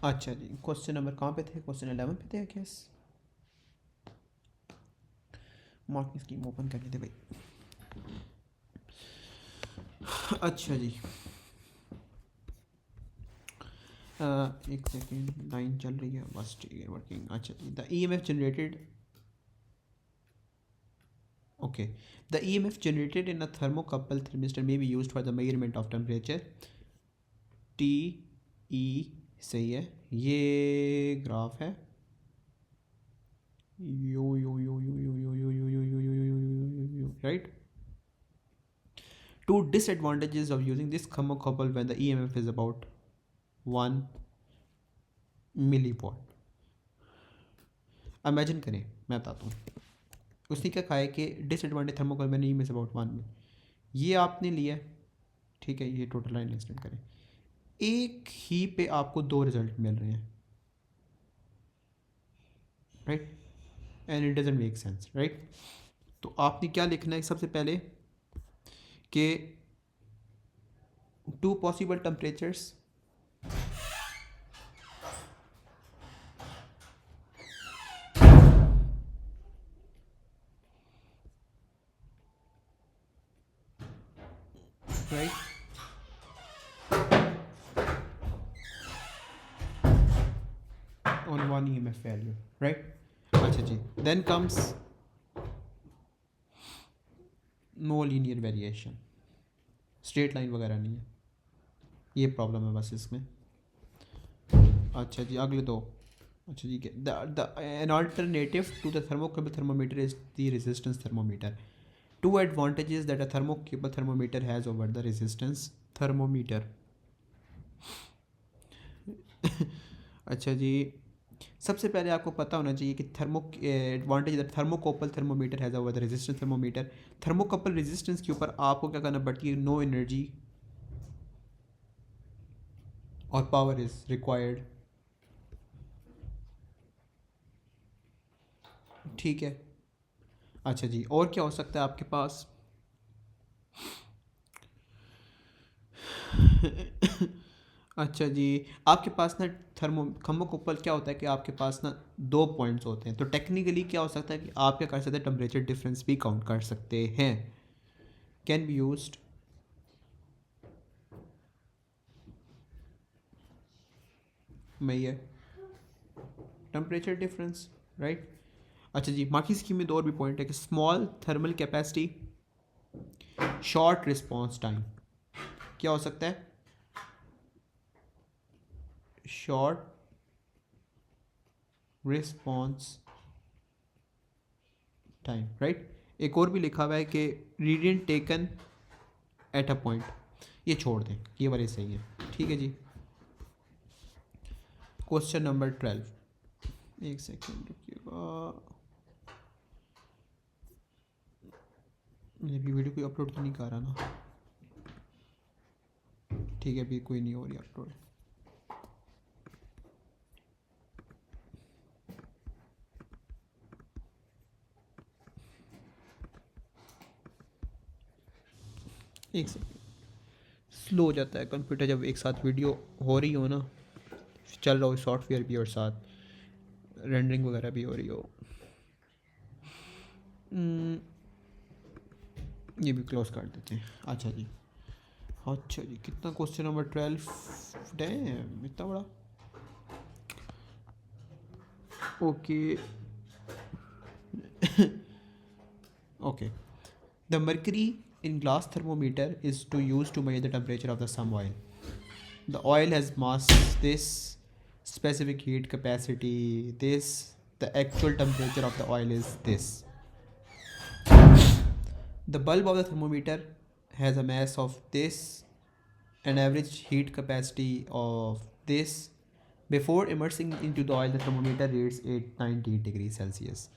अच्छा जी, question number कहाँ पे थे? क्वेश्चन 11 पे थे I guess. Marking scheme open कर लेते भाई। अच्छा जी, एक सेकेंड, लाइन चल रही है बस, ठीक है वर्किंग। अच्छा जी, the E M F generated, okay, the E M F generated in a thermocouple thermistor may be use for the measurement of temperature T E, सही है, ये ग्राफ है, यो यो यो यो यो यो यो यो यो यो यो यो, right. Two disadvantages of using this thermocouple when the EMF is about 1 milliwatt. Imagine करें, मैं बताता हूँ उसने क्या कहा है कि डिसएडवांटेज थर्मोकॉल में नहीं, मिस अबाउट 1 में ये आपने लिया, ठीक है, ये टोटल लाइन एक्सटेंड करें, एक ही पे आपको दो रिजल्ट मिल रहे हैं, right, and it doesn't make sense, right. तो आपने क्या लिखना है सबसे पहले कि two possible temperatures, right, on one EMF value, right? अच्छा जी, then comes no linear variation, straight line वगैरह नहीं है, ये प्रॉब्लम है बस इसमें। अच्छा जी, अगले दो, अच्छा जी, the an alternative to the thermocouple thermometer is the resistance thermometer. Two advantages that a thermocouple thermometer has over the resistance thermometer. अच्छा जी, सबसे पहले आपको पता होना चाहिए कि advantage that thermocouple thermometer has over the resistance thermometer. Thermocouple resistance के ऊपर आपको क्या करना पड़ती है, no energy or power is required, ठीक है। अच्छा जी, और क्या हो सकता है आपके पास? अच्छा जी, आपके पास ना थर्मोकपल क्या होता है कि आपके पास ना दो पॉइंट्स होते हैं, तो टेक्निकली क्या हो सकता है कि आप क्या कर सकते हैं, टेम्परेचर डिफरेंस भी काउंट कर सकते हैं, कैन बी यूज्ड, मैं ये टेम्परेचर डिफरेंस, राइट। अच्छा जी, बाकी स्कीम में दो और भी पॉइंट है कि small thermal capacity, short response time, क्या हो सकता है, शॉर्ट रिस्पॉन्स टाइम, राइट। एक और भी लिखा हुआ है कि रीडियंट टेकन एट अ पॉइंट, ये छोड़ दें, ये वाले सही है, ठीक है जी। क्वेश्चन नंबर 12, एक सेकेंड रुकिएगा, अभी वीडियो कोई अपलोड तो नहीं कर रहा ना, ठीक है, अभी कोई नहीं हो रही अपलोड। एक सेकेंड, स्लो हो जाता है कंप्यूटर जब एक साथ वीडियो हो रही हो ना, चल रहा हो सॉफ्टवेयर भी और साथ रेंडरिंग वगैरह भी हो रही हो। ये भी क्लोज कर देते हैं। अच्छा जी, अच्छा जी, कितना क्वेश्चन नंबर 12, डैम इतना बड़ा, okay. Okay, the mercury in glass thermometer is to use to measure the temperature of the some oil. The oil has mass this, specific heat capacity this, the actual temperature of the oil is this. The bulb of the thermometer has a mass of this, an average heat capacity of this. Before immersing into the oil, the thermometer reads 890 degrees Celsius.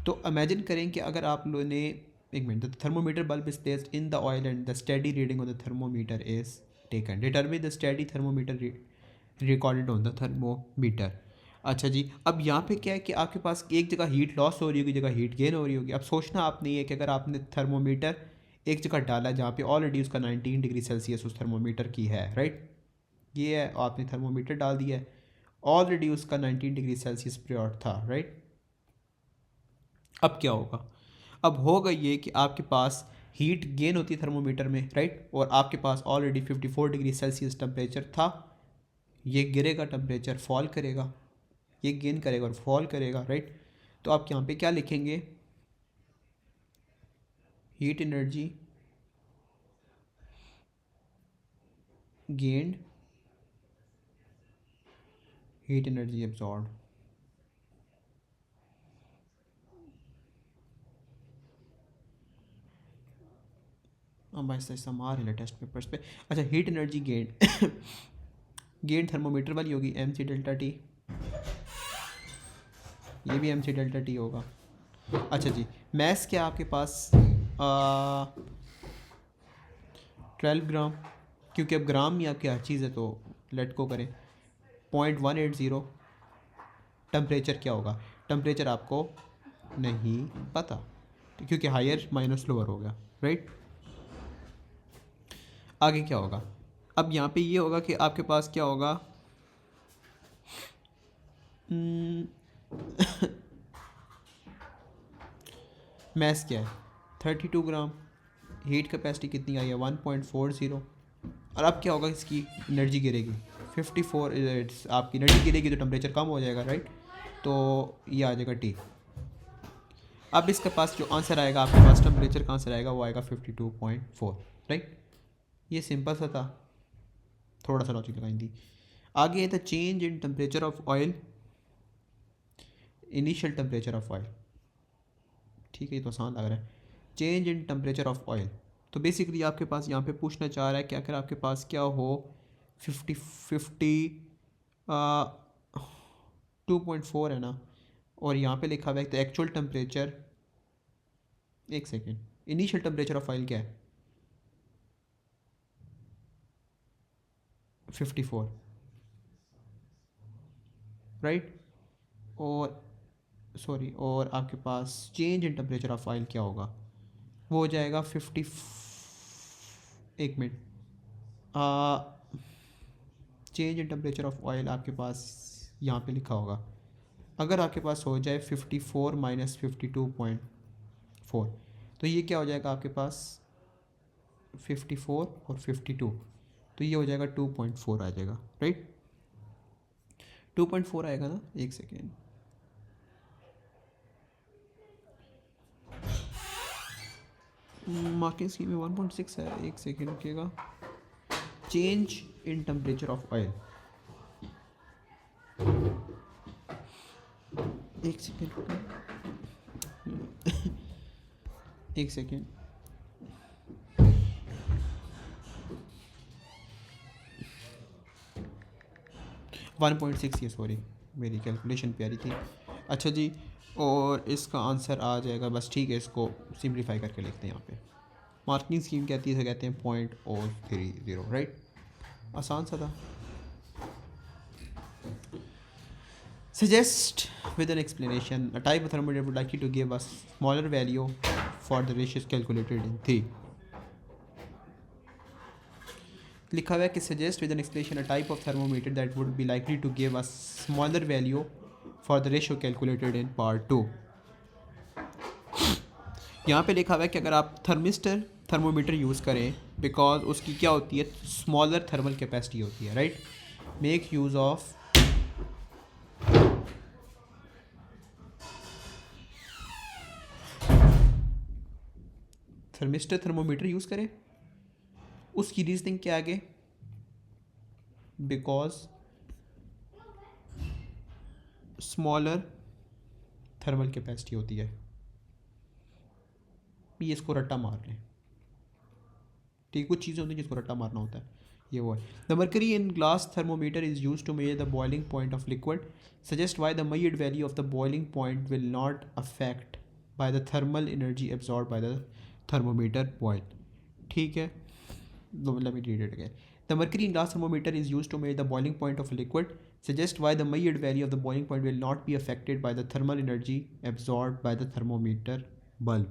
तो imagine करें कि अगर आप लोगों ने, एक minute, the thermometer bulb is placed in the oil and the steady reading on the thermometer is taken, determine the steady thermometer recorded on the thermometer. अच्छा जी, अब यहाँ पे क्या है कि आपके पास एक जगह हीट लॉस हो रही होगी, जगह हीट गेन हो रही होगी। अब सोचना आपने ये कि अगर आपने थर्मोमीटर एक जगह डाला जहाँ पे ऑलरेडी उसका 19 डिग्री सेल्सियस उस थर्मोमीटर की है, राइट, ये है, आपने थर्मोमीटर डाल दिया है ऑलरेडी उसका 19 डिग्री सेल्सियस पीरियड था, राइट। अब क्या होगा, अब होगा ये कि आपके पास हीट गेन होती है थर्मोमीटर में, राइट, और आपके पास ऑलरेडी 54 डिग्री सेल्सियस टेम्परेचर था। ये गिरेगा, टेम्परेचर फॉल करेगा, ये गेन करेगा और फॉल करेगा, राइट। तो आप यहाँ पे क्या लिखेंगे, heat energy gained, heat energy absorb. अब ऐसा ऐसा मार रहे टेस्ट पेपर्स पे। अच्छा, heat energy gained gained thermometer वाली होगी एम सी डेल्टा टी, ये भी एम सी डेल्टा टी होगा। अच्छा जी, मैथ्स क्या आपके पास 12 ग्राम, क्योंकि अब ग्राम ही आपकी हर चीज़ है तो लेट को करें। 0.180। टेम्परेचर क्या होगा, टेम्परेचर आपको नहीं पता क्योंकि हायर माइनस लोअर हो गया, राइट। आगे क्या होगा, अब यहाँ पे ये होगा कि आपके पास क्या होगा, मैथ्स क्या है 32 ग्राम, हीट कैपेसिटी कितनी आई है 1.40, और अब क्या होगा, इसकी एनर्जी गिरेगी 54, आपकी एनर्जी गिरेगी तो टेम्परेचर कम हो जाएगा, राइट। तो ये आ जाएगा टी। अब इसके पास जो आंसर आएगा, आपके पास टेम्परेचर का आंसर आएगा वो आएगा 52.4, राइट। ये सिंपल सा था, थोड़ा सा लॉजिक लगाई थी। आगे है the change in temperature of oil, initial temperature of oil, ठीक है, ये तो आसान लग रहा है। Change in temperature of oil, तो बेसिकली आपके पास यहाँ पे पूछना चाह रहा है कि अगर आपके पास क्या हो 2.4 है ना, और यहाँ पे लिखा हुआ है तो एक्चुअल टेम्परेचर, एक second, initial temperature of oil क्या है 54, राइट। और सॉरी, और आपके पास change in temperature of oil क्या होगा, वो हो जाएगा 50, एक minute, change in temperature of oil आपके पास यहाँ पे लिखा होगा, अगर आपके पास हो जाए 54 माइनस 52.4, तो ये क्या हो जाएगा आपके पास 54 और 52, तो ये हो जाएगा 2.4 आ जाएगा, राइट। 2.4 आएगा ना, एक सेकेंड, मार्किंग स्कीम में 1.6 है, एक सेकेंड रुकिएगा। Change in temperature of oil, एक सेकेंड एक सेकेंड, वन पॉइंट सिक्स, ये सॉरी मेरी कैलकुलेशन प्यारी थी। अच्छा जी, और इसका आंसर आ जाएगा, बस ठीक है, इसको सिंप्लीफाई करके लिखते हैं यहाँ पे। मार्किंग स्कीम कहती है, कहते हैं 0.030, राइट, आसान सा था। Suggest with an explanation a type of thermometer would likely to give us smaller value for the ratios calculated in 3. लिखा हुआ है कि suggest with an explanation a type of thermometer that would be likely to give us smaller value for the ratio calculated in part 2. यहाँ पे लिखा हुआ है कि अगर आप थर्मोमीटर यूज़ करें, बिकॉज उसकी क्या होती है, स्मॉलर थर्मल कैपेसिटी होती है, right. Make use of thermometer use करें, उसकी रीजनिंग क्या आगे, बिकॉज स्मॉलर थर्मल कैपेसिटी होती है, ये इसको रट्टा मार लें, ठीक, कुछ चीज़ें होती हैं जिसको रट्टा मारना होता है, ये वो है। The mercury in glass thermometer is use to measure the boiling point of liquid, suggest why the measured value of the boiling point will not affect by the thermal energy absorb by the thermometer bulb, ठीक है। Let me read it again. The mercury in glass thermometer is used to measure the boiling point of a liquid. Suggest why the measured value of the boiling point will not be affected by the thermal energy absorbed by the thermometer bulb.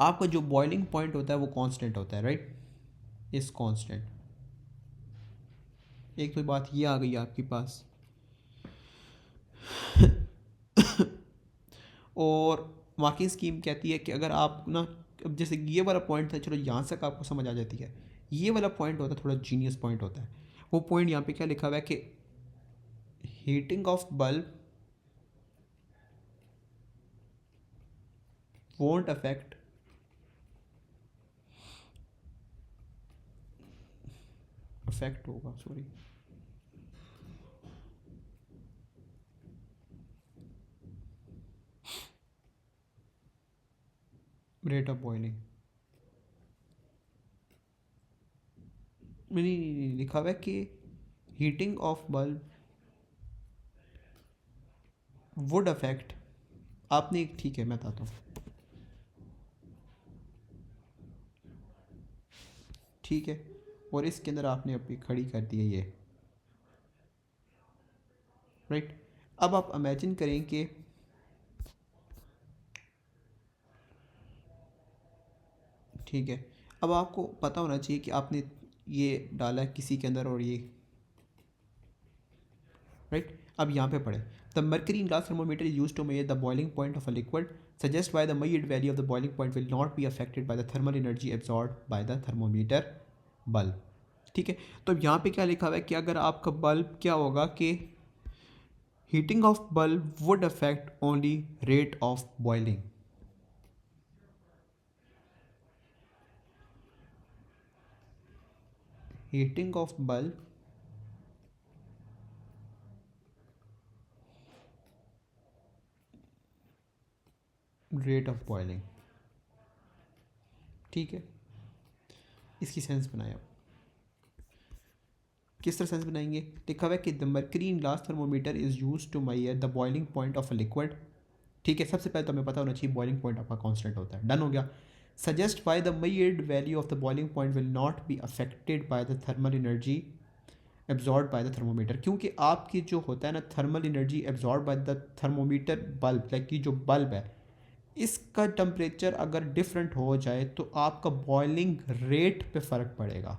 आपका जो boiling point होता है वो constant होता है, right, इस constant, एक तो बात ये आ गई आपके पास। और मार्किंग स्कीम कहती है कि अगर आप ना, अब जैसे ये वाला पॉइंट था, चलो यहाँ तक आपको समझ आ जाती है। ये वाला पॉइंट होता है थोड़ा जीनियस पॉइंट होता है। वो पॉइंट यहाँ पे क्या लिखा हुआ है कि heating of bulb won't affect affect होगा, सॉरी, रेट ऑफ बॉइलिंग। नहीं, लिखा हुआ है कि heating of bulb would affect, आपने, ठीक है मैं बताता हूँ, ठीक है, और इसके अंदर आपने अभी खड़ी कर दी है ये, राइट। अब आप इमेजिन करें कि ठीक है, अब आपको पता होना चाहिए कि आपने ये डाला है किसी के अंदर और ये, राइट। अब यहाँ पे पढ़े, the mercury in glass thermometer is use to measure the boiling point of a liquid, suggest by the measured value of the boiling point will not be affected by the thermal energy absorb by the thermometer bulb. ठीक है, तो अब यहाँ पे क्या लिखा हुआ है कि अगर आपका बल्ब क्या होगा कि heating of bulb would affect only rate of boiling, heating of bulb rate of boiling. ठीक है, इसकी सेंस बनाए आप, किस तरह सेंस बनाएंगे, लिखा हुआ है कि the mercury in glass thermometer is use to measure the boiling point of a liquid. ठीक है, सबसे पहले तो हमें पता होना चाहिए बॉइलिंग पॉइंट आपका कांस्टेंट होता है, डन हो गया। Suggest by the measured value of the boiling point will not be affected by the thermal energy absorb by the thermometer, क्योंकि आपकी जो होता है ना thermal energy absorb by the thermometer bulb, like की जो बल्ब है इसका टेम्परेचर अगर डिफरेंट हो जाए तो आपका बॉइलिंग रेट पे फ़र्क पड़ेगा,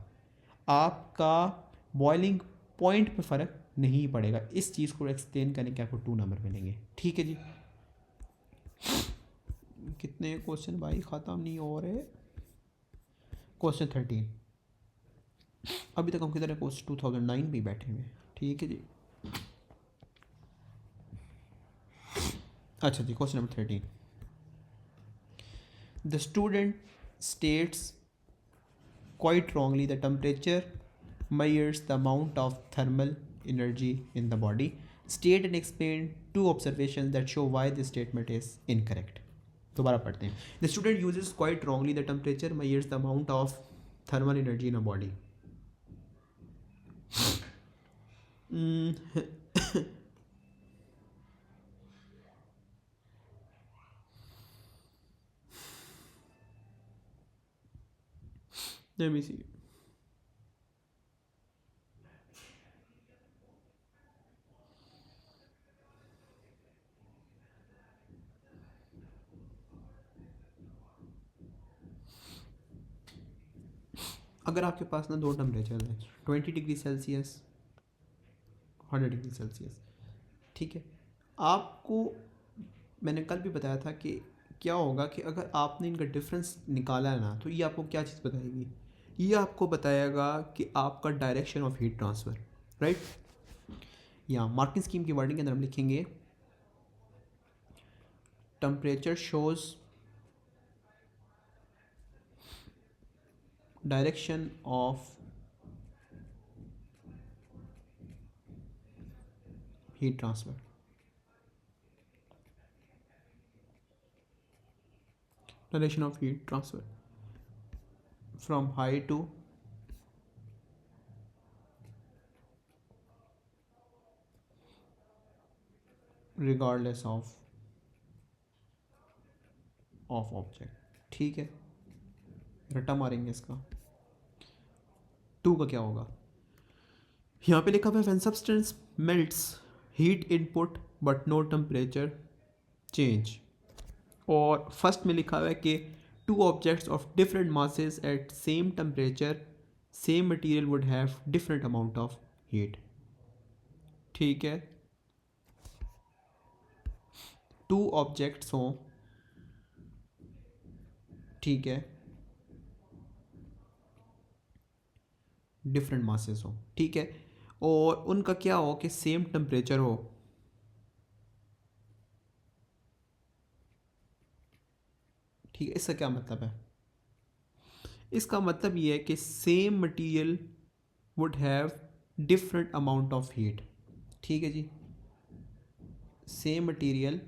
आपका बॉइलिंग पॉइंट पे फ़र्क नहीं पड़ेगा। इस चीज़ को एक्सप्लेन करने के आपको 2 नंबर मिलेंगे। ठीक है जी, कितने क्वेश्चन भाई ख़त्म नहीं हो रहे। क्वेश्चन 13, अभी तक हम किधर है, क्वेश्चन 2009 भी बैठे हुए। ठीक है जी, अच्छा जी, question number 13, the student states quite wrongly the temperature measures the amount of thermal energy in the body. State and explain 2 observations that show why this statement is incorrect. दोबारा पढ़ते हैं, the student uses quite wrongly the temperature measures the amount of thermal energy in a body. Let me see. अगर आपके पास ना 2 temperature है, 20 degree Celsius, 100 degree Celsius, ठीक है, आपको मैंने कल भी बताया था कि क्या होगा कि अगर आपने इनका डिफरेंस निकाला है ना तो ये आपको क्या चीज़ बताएगी, ये आपको बताएगा कि आपका direction of heat transfer, right. या मार्किंग स्कीम की वर्डिंग के अंदर हम लिखेंगे temperature shows direction of heat transfer, direction of heat transfer from high to regardless of object. ठीक है, रट्टा मारेंगे इसका। 2 का क्या होगा, यहाँ पे लिखा हुआ है when substance melts heat input but no temperature change, और फर्स्ट में लिखा हुआ है कि 2 objects of different masses at same temperature same material would have different amount of heat. ठीक है, टू ऑब्जेक्ट्स हों, ठीक है, डिफरेंट मासेस हो, ठीक है, और उनका क्या हो कि सेम टेम्परेचर हो, ठीक है। इसका क्या मतलब है? इसका मतलब ये है कि same material would have different amount of heat, ठीक है जी। सेम मटेरियल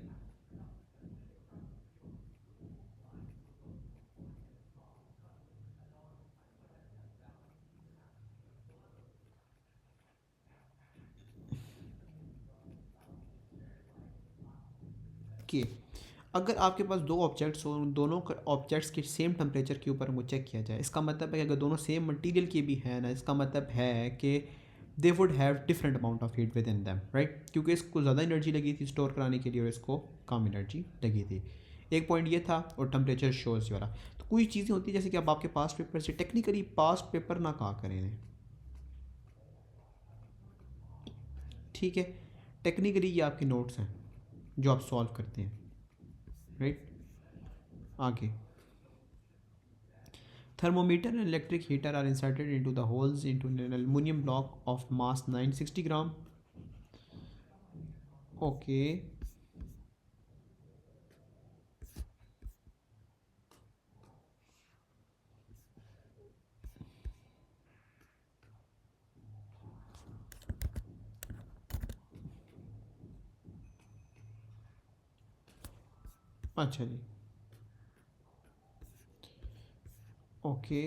के, अगर आपके पास दो ऑब्जेक्ट्स हो, उन दोनों ऑब्जेक्ट्स के सेम टेम्परेचर के ऊपर मुझे चेक किया जाए, इसका मतलब है कि अगर दोनों सेम मटेरियल के भी हैं ना, इसका मतलब है कि they would have different amount of heat with in them, right, क्योंकि इसको ज़्यादा एनर्जी लगी थी स्टोर कराने के लिए और इसको कम एनर्जी लगी थी। एक पॉइंट ये था, और टेम्परेचर शोज वाला। तो कोई चीज़ें होती है जैसे कि अब आपके पास्ट पेपर से टेक्निकली पास्ट पेपर ना कहा करें, ठीक है, टेक्निकली ये आपके नोट्स हैं जो आप सॉल्व करते हैं, राइट। आगे, thermometer and electric heater are inserted into the holes into an aluminum block of mass 960 gram. Okay. अच्छा जी, okay.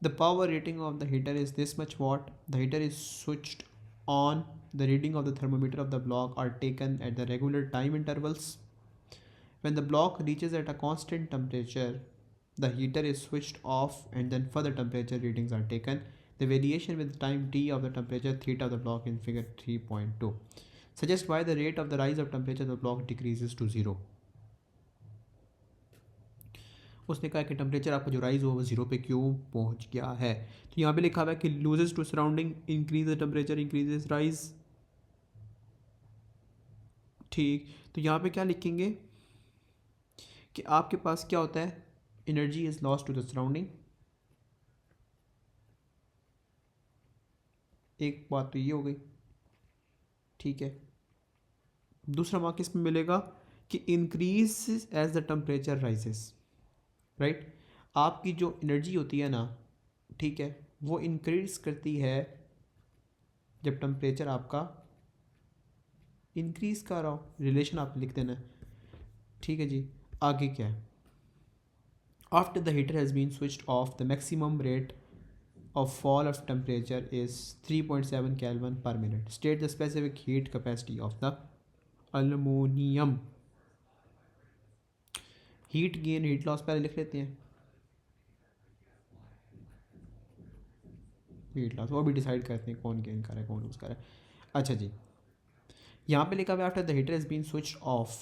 The power rating of the heater is this much watt. The heater is switched on. The reading of the thermometer of the block are taken at the regular time intervals. When the block reaches at a constant temperature, the heater is switched off and then further temperature readings are taken. The variation with time t of the temperature theta of the block in figure 3.2 suggests why the rate of the rise of temperature of the block decreases to 0. उसने कहा कि temperature आपका जो rise हुआ वो zero पे क्यों पहुंच गया है। तो यहाँ पे लिखा हुआ है कि loses to surrounding increase the temperature increases rise, ठीक। तो यहाँ पे क्या लिखेंगे कि आपके पास क्या होता है, energy is lost to the surrounding. एक बात तो ये हो गई, ठीक है। दूसरा मार्क किस में मिलेगा कि increase as the temperature rises, right. आपकी जो एनर्जी होती है ना, ठीक है, वो इंक्रीज करती है जब टेम्परेचर आपका इंक्रीज कर रहा हो। रिलेशन आप लिख देना, ठीक है जी। आगे क्या है, after the heater has been switched off the maximum rate of fall of temperature is 3.7 Kelvin per minute. State the specific heat capacity of the aluminum. Heat gain heat loss पहले लिख लेते हैं, हीट लॉस वो भी decide करते हैं कौन gain कर रहा है कौन लूज कर रहा है। अच्छा जी, यहाँ पे लिखा हुआ after the heater is been switch off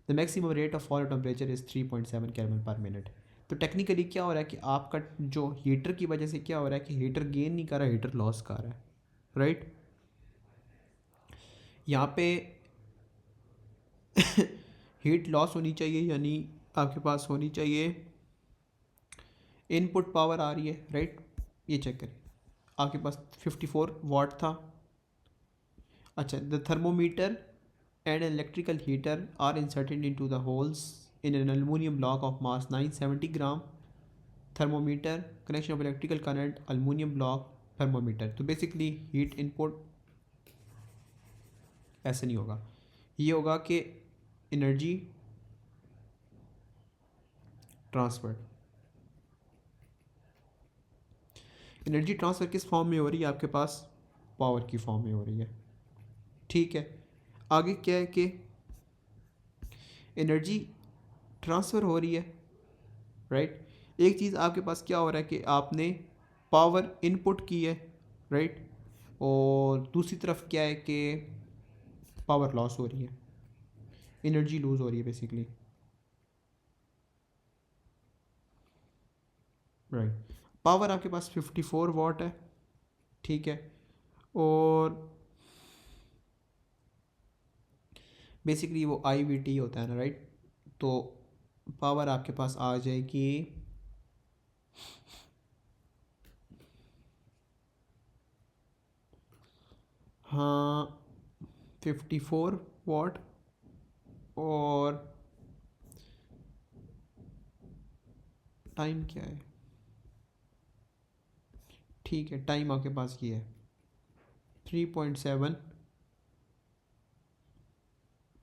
the maximum rate of fall temperature is 3.7 kelvin per minute. तो टेक्निकली क्या हो रहा है कि आपका जो हीटर की वजह से क्या हो रहा है कि हीटर गेन नहीं कर रहा है, हीटर लॉस कर रहा है, राइट। यहाँ पे हीट लॉस होनी चाहिए, यानी आपके पास होनी चाहिए इनपुट पावर आ रही है, राइट। ये चेक करें, आपके पास 54 वाट था। अच्छा, the thermometer and electrical heater are inserted into the holes in an aluminium block of mass 970 gram. Thermometer connection of electrical current aluminium block thermometer. तो बेसिकली हीट इनपुट ऐसे नहीं होगा, ये होगा कि एनर्जी ट्रांसफर। एनर्जी ट्रांसफ़र किस form में हो रही है आपके पास, पावर की फॉर्म में हो रही है, ठीक है। आगे क्या है कि एनर्जी ट्रांसफ़र हो रही है, राइट। एक चीज़ आपके पास क्या हो रहा है कि आपने पावर इनपुट की है, राइट, और दूसरी तरफ क्या है कि पावर लॉस हो रही है, एनर्जी लूज़ हो रही है बेसिकली। राइट। पावर आपके पास 54 वाट है, ठीक है। और बेसिकली वो IVT होता है ना, राइट। तो पावर आपके पास आ जाएगी, हाँ, 54 वाट। और टाइम क्या है, ठीक है, टाइम आपके पास ये है 3.7,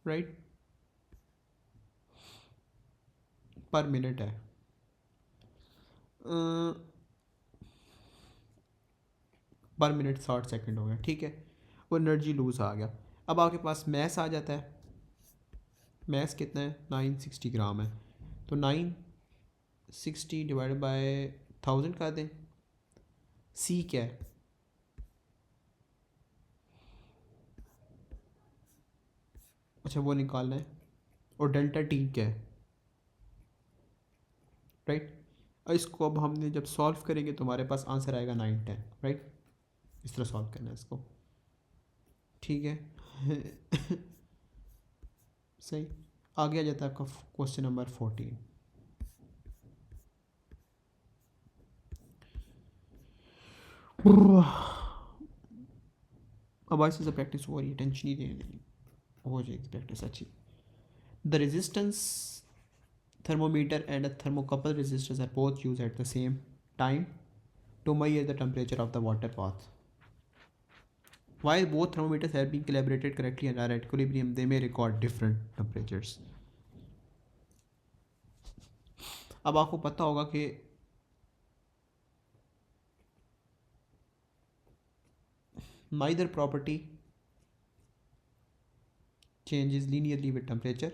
राइट, पर मिनट है। पर मिनट 60 सेकंड हो गया, ठीक है। वो एनर्जी लूज़ आ गया। अब आपके पास मैस आ जाता है। मैस कितना है, 960 ग्राम है। तो 960 डिवाइड बाय 1000 कर दें। सी क्या है, अच्छा वो निकालना है। और डेल्टा टी क्या है, राइट। और इसको अब हमने जब सॉल्व करेंगे तो हमारे पास आंसर आएगा 910, राइट। इस तरह सॉल्व करना है इसको, ठीक है। सही। आगे आ जाता है आपका क्वेश्चन नंबर 14। अब ऐसे से प्रैक्टिस हो रही है, टेंशन नहीं लेनी, हो जाएगी प्रैक्टिस अच्छी। The resistance thermometer and a thermocouple resistors are both used at the same time to measure the temperature of the water bath. While both thermometers have been calibrated correctly and are at equilibrium, they may record different temperatures. अब आपको पता होगा कि neither property changes linearly with temperature.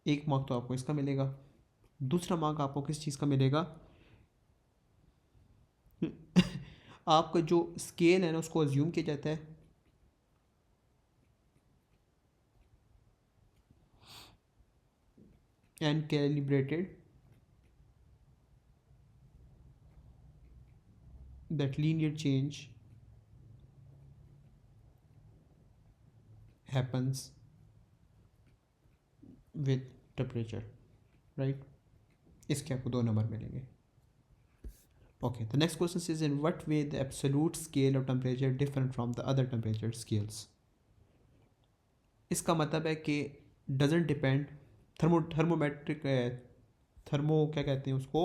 एक mark तो आपको इसका मिलेगा। दूसरा मार्क आपको किस चीज़ का मिलेगा, आपका जो स्केल है ना उसको अज्यूम किया जाता है and calibrated that linear change happens with temperature, right. इसके आपको 2 नंबर मिलेंगे। Okay, the next question is, in what way the absolute scale of temperature different from the other temperature scales? इसका मतलब है कि doesn't depend, थर्मोमेट्रिक, थर्मो क्या कहते हैं उसको,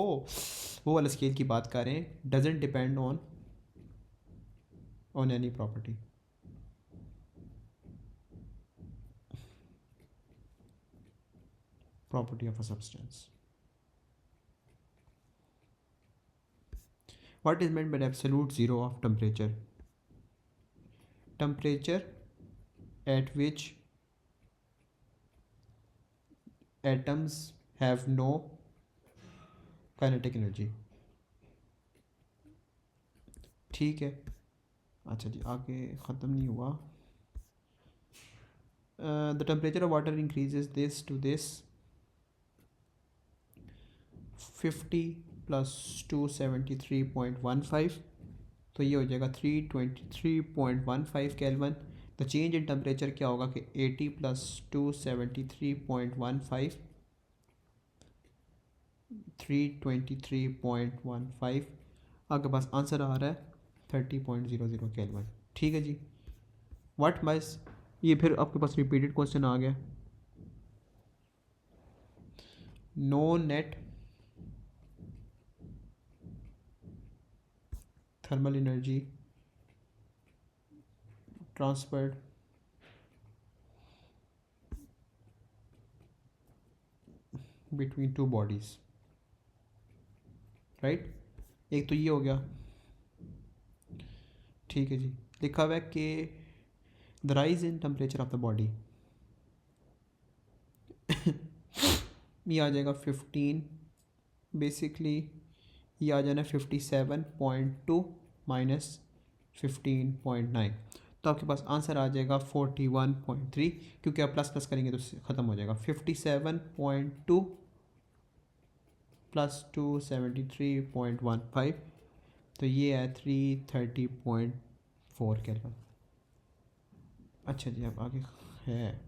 वो वाला स्केल की बात कर रहे हैं, doesn't depend on any property. Property of a substance. What is meant by absolute zero of temperature? Temperature at which atoms have no kinetic energy. ठीक है, अच्छा जी, आगे ख़त्म नहीं हुआ। The temperature of water increases this to this 50 + 273.15, तो ये हो जाएगा 323.15 केल्विन। तो चेंज इन टेम्परेचर क्या होगा कि 80 + 273.15, 323.15, आपके पास आंसर आ रहा है 30.00 केल्विन, ठीक है जी। व्हाट माइस, ये फिर आपके पास रिपीटेड क्वेश्चन आ गया। No net thermal energy transferred between two bodies, right. एक तो ये हो गया, ठीक है जी। लिखा हुआ है कि the rise in temperature of the body, ये आ जाएगा 15, बेसिकली ये आ जाना 57.2 - 15.9। तो आपके पास आंसर आ जाएगा 41.3, क्योंकि आप प्लस प्लस करेंगे तो ख़त्म हो जाएगा। 57.2 प्लस 2 73.15, तो ये है 330.4 केल्विन। अच्छा जी, अब आगे है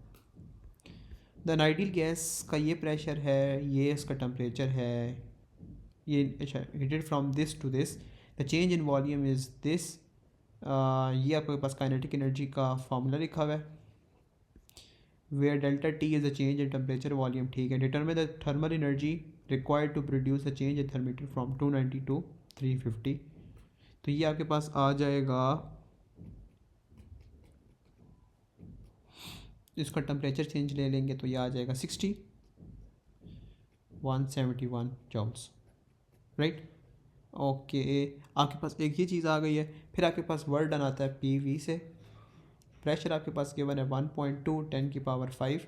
द आइडियल गैस का ये प्रेशर है, ये इसका टेम्परेचर है, ये अच्छा heated from this to this, the change in volume is this. ये आपके पास काइनेटिक एनर्जी का फार्मूला लिखा हुआ है, where delta T is the change in temperature volume. ठीक है, determine the thermal energy required to produce the change in thermometer from 290 to 350। तो ये आपके पास आ जाएगा, इसका टेम्परेचर चेंज ले लेंगे तो ये आ जाएगा 171 जॉल्स, राइट। ओके, आपके पास एक ये चीज़ आ गई है। फिर आपके पास वर्क डन आता है पी से। प्रेशर आपके पास गिवन है 1.2 10 की पावर 5,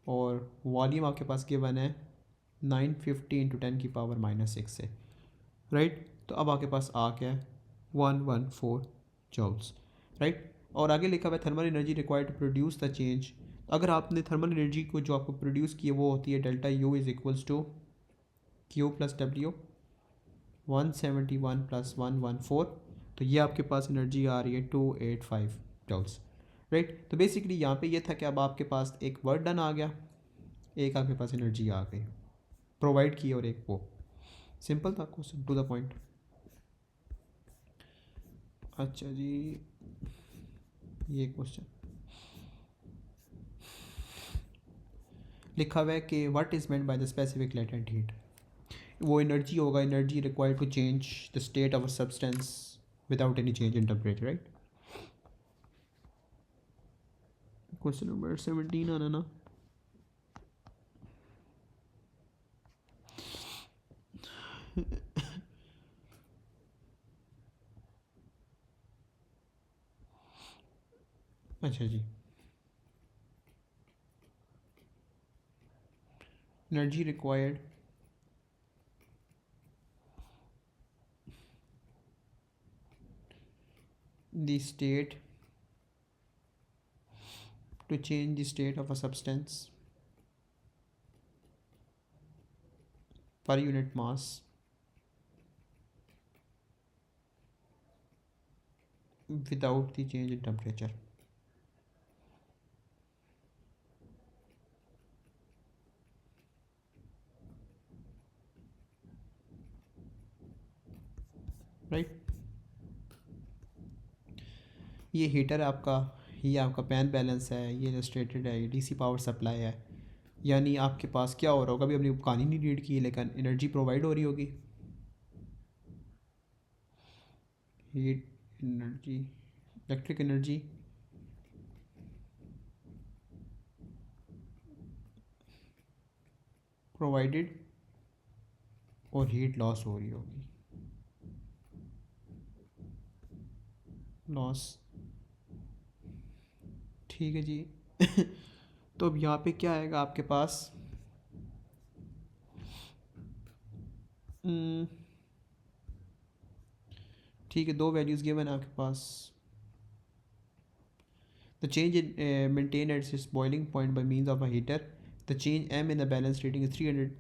और वॉल्यूम आपके पास गिवन है 950 इंटू 10 की पावर -6 से, राइट। तो अब आपके पास आ क्या है 114 जॉल्स, राइट। और आगे लिखा हुआ है thermal energy required to produce the change. अगर आपने थर्मल एनर्जी को जो आपको प्रोड्यूस की है वो होती है delta U is equals to Q plus W, 171 plus 114, तो ये आपके पास एनर्जी आ रही है 285 जॉल्स, राइट। तो बेसिकली यहाँ पे ये था कि अब आपके पास एक वर्क डन आ गया, एक आपके पास एनर्जी आ गई प्रोवाइड की, और एक वो सिंपल था, क्वेश्चन टू द पॉइंट। अच्छा जी, ये क्वेश्चन लिखा हुआ है कि what is meant by the specific latent heat. वो एनर्जी होगा, energy required to change the state of a substance without any change in temperature, right. Question number 17 आना ना। अच्छा जी, energy required the state to change the state of a substance per unit mass without the change in temperature। Right, ये heater आपका, ये आपका pan balance है, ये इलस्ट्रेटेड है, ये डीसी पावर सप्लाई है। यानी आपके पास क्या हो रहा होगा, अभी अपनी कहानी नहीं रीड की लेकिन एनर्जी प्रोवाइड हो रही होगी, heat energy, electric energy provided, और हीट लॉस हो रही होगी, लॉस। ठीक है जी। तो अब यहाँ पे क्या आएगा आपके पास, ठीक है, दो वैल्यूज़ गिवन है आपके पास। The change in maintain at its boiling point by means of a heater, the change m in the balance rating is 300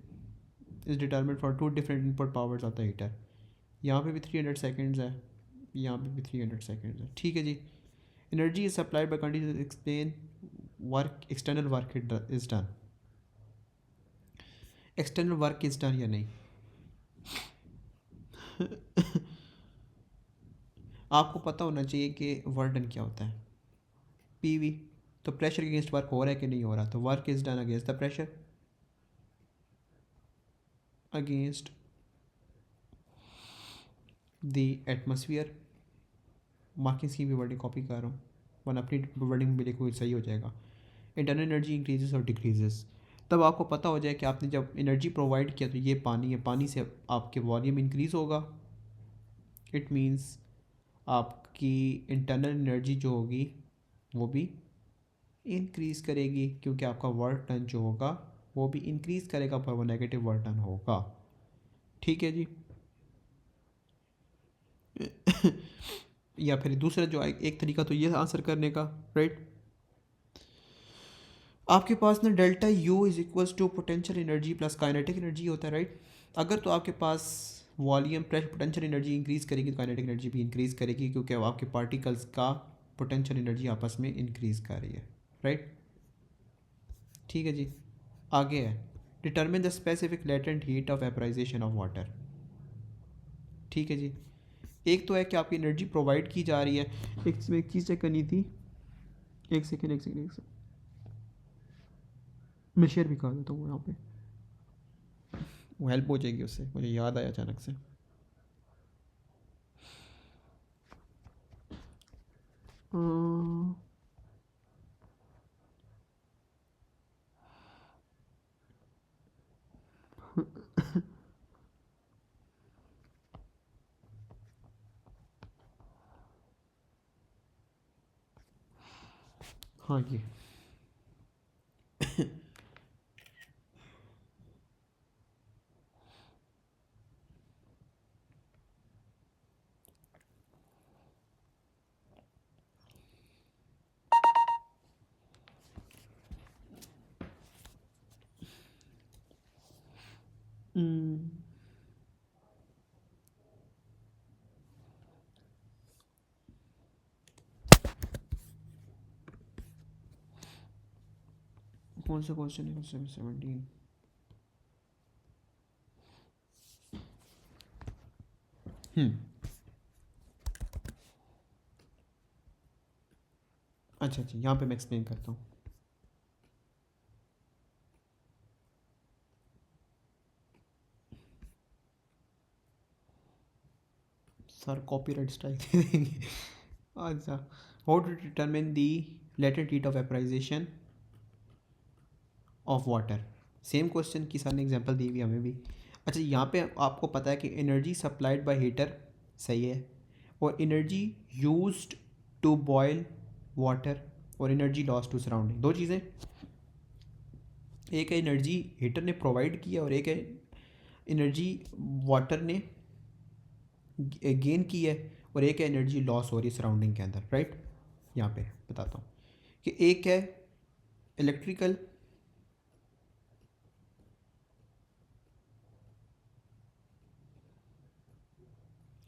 is determined for two different input powers of the heater. यहाँ पे भी 300 seconds है, यहाँ पे भी 300 seconds है। ठीक है जी। Energy is supplied by condition explain work, external work is done, external work is done या नहीं। आपको पता होना चाहिए कि वर्क डन क्या होता है। पीवी, तो प्रेशर के अगेंस्ट वर्क हो रहा है कि नहीं हो रहा, तो work is done against the pressure, against the atmosphere. Marking की भी वर्डिंग कॉपी कर रहा हूँ, वरना अपनी वर्डिंग में लिखो सही हो जाएगा। इंटरनल एनर्जी इंक्रीजेस और डिक्रीजेस, तब आपको पता हो जाए कि आपने जब एनर्जी प्रोवाइड किया तो ये पानी है, पानी से आपके वॉल्यूम इंक्रीज़ होगा, इट मीन्स आपकी इंटरनल एनर्जी जो होगी वो भी इंक्रीज़ करेगी, क्योंकि आपका वर्क डन जो होगा वो भी इंक्रीज़ करेगा, पर वो नेगेटिव वर्क डन होगा। ठीक है जी। या फिर दूसरा जो एक तरीका तो ये आंसर करने का, राइट। आपके पास ना delta U is equals to potential energy plus kinetic energy होता है, राइट। अगर तो आपके पास volume plus potential energy increase करेगी तो काइनेटिक एनर्जी भी इंक्रीज़ करेगी, क्योंकि अब आपके पार्टिकल्स का पोटेंशियल एनर्जी आपस में इंक्रीज़ कर रही है, राइट। ठीक है जी। आगे है determine the specific latent heat of vaporisation of water. ठीक है जी। एक तो है कि आपकी एनर्जी प्रोवाइड की जा रही है। एक चीज़ चेक करनी थी, एक सेकेंड मैं शेयर भी कर देता हूँ यहाँ पे, वो हेल्प हो जाएगी उससे, मुझे याद आया अचानक से। अम्म, हाँ ये हम्म, कौन सा क्वेश्चन है? 17। अच्छा अच्छा, यहाँ पे मैं एक्सप्लेन करता हूँ। सर कॉपीराइट स्ट्राइक दे देंगे। अच्छा, how to determine the latent heat of vaporisation of water. Same question की सर ने एग्जांपल दी हुई हमें भी। अच्छा, यहाँ पे आपको पता है कि एनर्जी सप्लाइड बाय हीटर सही है, और energy used to boil water और एनर्जी लॉस टू सराउंडिंग, दो चीज़ें। एक है एनर्जी हीटर ने प्रोवाइड किया और एक है एनर्जी वाटर ने गेन की है, और एक है एनर्जी लॉस हो रही है सराउंडिंग के अंदर, राइट। यहाँ पे बताता हूँ कि एक है electrical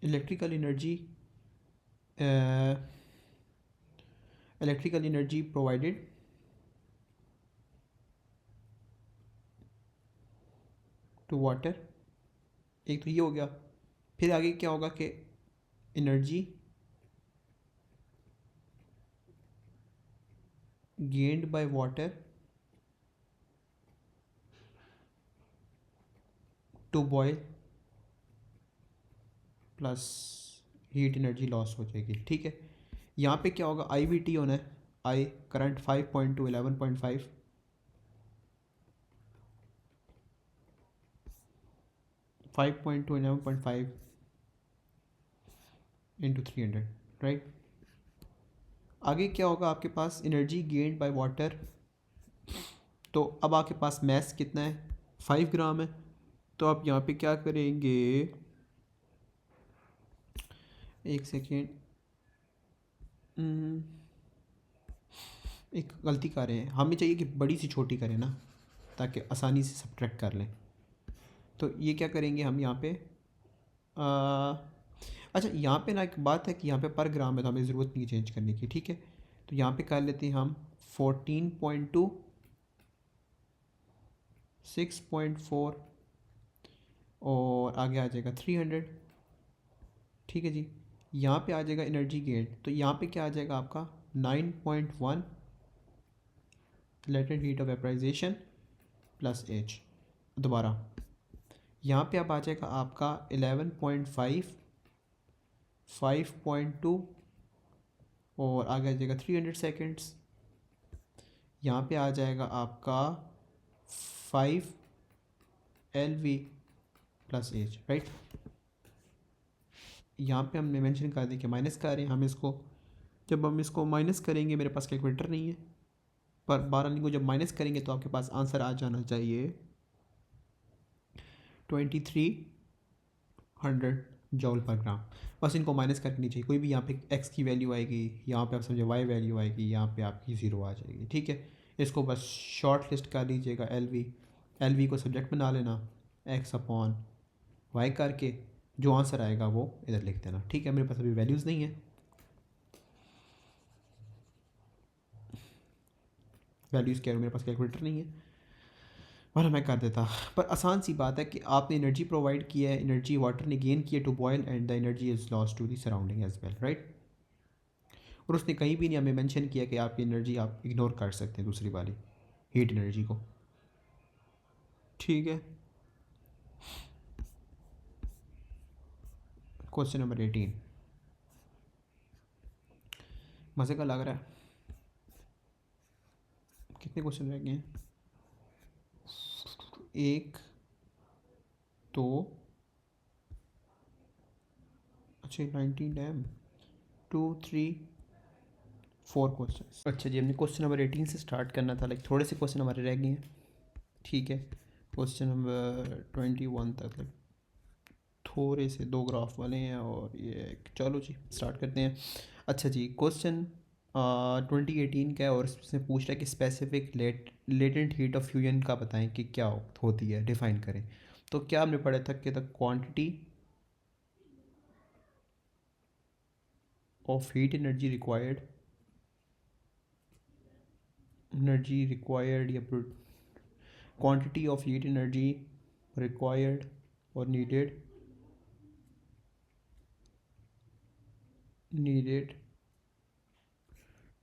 electrical energy electrical energy provided to water, एक तो ये हो गया। फिर आगे क्या होगा कि energy gained by water to boil plus heat energy loss हो जाएगी, ठीक है। यहाँ पे क्या होगा, आई वी टी होना है, I current 5 to 11.5 5 to 11.5 into 300, right. आगे क्या होगा आपके पास, एनर्जी गेन्ड बाय वाटर, तो अब आपके पास मैस कितना है, 5 ग्राम है। तो आप यहाँ पे क्या करेंगे, एक सेकेंड, एक गलती कर रहे हैं, हमें चाहिए कि बड़ी सी छोटी करें ना, ताकि आसानी से सब्ट्रैक्ट कर लें। तो ये क्या करेंगे हम यहाँ पे, अच्छा यहाँ पे ना एक बात है कि यहाँ पे पर ग्राम है, तो हमें ज़रूरत नहीं चेंज करने की, ठीक है। तो यहाँ पे कर लेते हैं हम 14.2 6.4 और आगे आ जाएगा 300, ठीक है जी। यहाँ पे आ जाएगा एनर्जी गेन, तो यहाँ पे क्या आ जाएगा आपका 9.1 latent heat of vaporisation plus H. दोबारा यहाँ पे अब आ जाएगा आपका 11.5 5.2 और आगे आ जाएगा 300 सेकेंड्स। यहाँ पे आ जाएगा आपका 5 LV प्लस एच, राइट। यहाँ पे हमने मेंशन कर दिया कि माइनस कर रहे हैं हम इसको। जब हम इसको माइनस करेंगे, मेरे पास कैलकुलेटर नहीं है, पर 12 को जब माइनस करेंगे तो आपके पास आंसर आ जाना चाहिए 2300 जॉल पर ग्राम। बस इनको माइनस करनी चाहिए, कोई भी यहाँ पे एक्स की वैल्यू आएगी, यहाँ पे आप समझे वाई वैल्यू आएगी, यहाँ पे आपकी ज़ीरो आ जाएगी, ठीक है। इसको बस शॉर्ट लिस्ट कर लीजिएगा, एल वी को सब्जेक्ट बना लेना, एक्स अपॉन वाई करके जो आंसर आएगा वो इधर लिख देना, ठीक है। मेरे पास अभी वैल्यूज़ नहीं है, वैल्यूज़ क्या है, मेरे पास कैलकुलेटर नहीं है, वरना मैं कर देता। पर आसान सी बात है कि आपने एनर्जी प्रोवाइड की है, एनर्जी वाटर ने गेन किया to boil and the energy is lost to the surrounding as well, right. और उसने कहीं भी नहीं हमें मेंशन किया कि आपकी एनर्जी आप इग्नोर कर सकते हैं दूसरी वाली हीट एनर्जी को, ठीक है। क्वेश्चन नंबर 18 मज़े का लग रहा है। कितने क्वेश्चन रह गए हैं? एक, दो, अच्छा 19 डैम, 2, 3, 4 क्वेश्चन। अच्छा जी, हमने क्वेश्चन नंबर 18 से स्टार्ट करना था, लाइक थोड़े से क्वेश्चन हमारे रह गए हैं, ठीक है। क्वेश्चन नंबर 21 तक लाइक थोड़े से दो ग्राफ वाले हैं और ये चलो जी स्टार्ट करते हैं। अच्छा जी, क्वेश्चन 2018 का है और इसमें पूछ रहा है कि specific latent heat of fusion का बताएं कि क्या होती है, डिफाइन करें। तो क्या हमने पढ़ा था कि the quantity of heat energy required या quantity of heat energy required or needed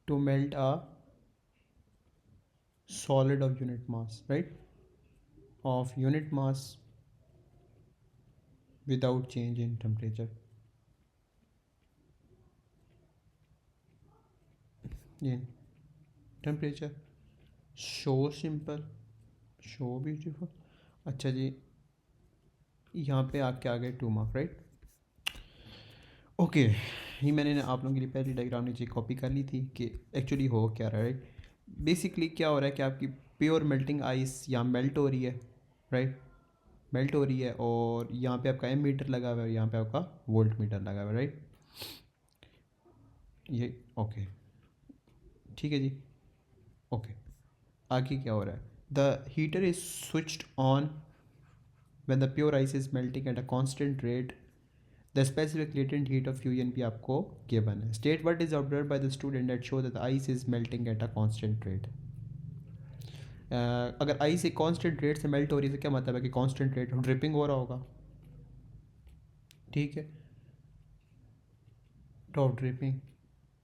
to melt a solid of unit mass, right, of unit mass without change in temperature, in temperature, show simple, show beautiful। अच्छा जी, यहाँ पे आपके आ गए 2 mark, right. Okay, ये मैंने ना आप लोगों के लिए पहली डायग्राम नीचे कॉपी कर ली थी कि एक्चुअली हो क्या रहा है, राइट। बेसिकली क्या हो रहा है कि आपकी प्योर मेल्टिंग आइस यहाँ मेल्ट हो रही है, राइट, मेल्ट हो रही है, और यहाँ पे आपका एम मीटर लगा हुआ है और यहाँ पे आपका वोल्ट मीटर लगा हुआ है, राइट। ये ओके, ठीक है जी, ओके। आगे क्या हो रहा है, the heater is switched on when the pure ice is melting eight a constant rate, the specific latent heat of fusion भी आपको गिवन है। State what is observe by the student that show that the ice is melting eight a constant rate. अगर ice एक constant rate से melt हो रही है तो क्या मतलब है कि कांस्टेंट रेट ड्रिपिंग हो रहा होगा, ठीक है, टॉप ड्रिपिंग,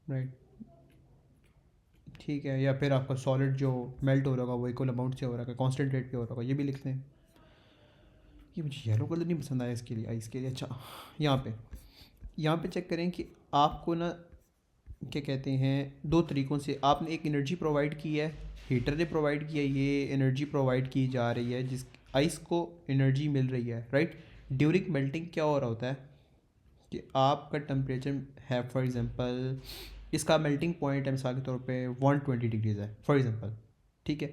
राइट, ठीक है। या फिर आपका सॉलिड जो मेल्ट हो रहा होगा वो इक्वल अमाउंट से हो रहा है, कांस्टेंट रेट पे हो रहा होगा, ये भी लिखते हैं। ये मुझे येलो कलर नहीं पसंद आया इसके लिए, आइस के लिए। अच्छा, यहाँ पे चेक करें कि आपको ना क्या कहते हैं, दो तरीक़ों से आपने एक एनर्जी प्रोवाइड की है, हीटर ने प्रोवाइड किया है, ये एनर्जी प्रोवाइड की जा रही है जिस आइस को एनर्जी मिल रही है, राइट। ड्यूरिंग मेल्टिंग क्या हो रहा होता है कि आपका टेम्परेचर है, फॉर एग्जांपल इसका मेल्टिंग पॉइंट है मिसाल के तौर पे 120 डिग्रीज़ है फॉर एग्जांपल, ठीक है।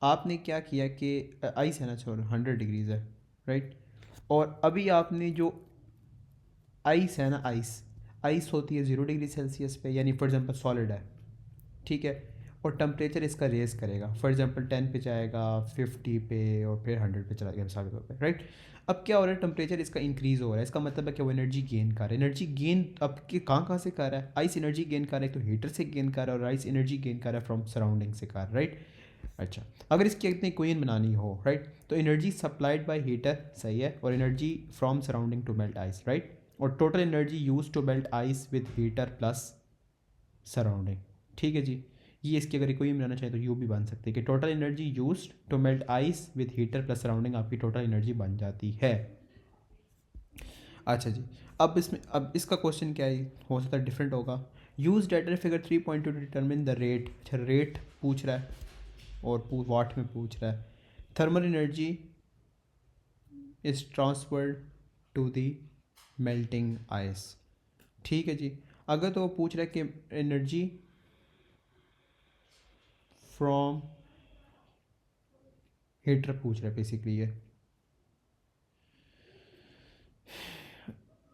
आपने क्या किया कि आइस है ना, छोड़ 100 डिग्रीज़ है, राइट। और अभी आपने जो आइस है ना, आइस आइस होती है 0 डिग्री सेल्सियस पे, यानी फॉर एग्जांपल सॉलिड है, ठीक है। और टेम्परेचर इसका रेस करेगा, फॉर एग्जांपल 10 पे जाएगा, 50 पे, और फिर 100 पे चला गया मिसाल के तौर पे, राइट। अब क्या हो रहा है, टेम्परेचर इसका इंक्रीज़ हो रहा है, इसका मतलब है कि वो एनर्जी गेन कर रहा है। एनर्जी गेन अब के कहाँ कहाँ से कर रहा है, आइस एनर्जी गेन कर रहा है तो हीटर से गेन कर रहा है, और आइस एनर्जी गेन कर रहा है फ्रॉम सराउंडिंग से कर रहा है, राइट। अच्छा, अगर इसकी इतनी क्वीन बनानी हो, राइट, तो एनर्जी सप्लाइड बाय हीटर सही है, और energy from surrounding to melt ice, right. और total energy use to melt ice with heater plus surrounding, ठीक है जी। ये इसकी अगर कोई बनाना चाहे तो यू भी बन सकते हैं कि total energy use to melt ice with heater plus surrounding आपकी टोटल एनर्जी बन जाती है। अच्छा जी, अब इसका क्वेश्चन क्या है, हो सकता है डिफरेंट होगा। Use data figure 3.2 to determine the rate. अच्छा, रेट पूछ रहा है और वाट में पूछ रहा है। Thermal energy is transferred to the melting ice, ठीक है जी। अगर तो वो पूछ रहा है कि एनर्जी फ्रॉम हीटर पूछ रहा है बेसिकली, ये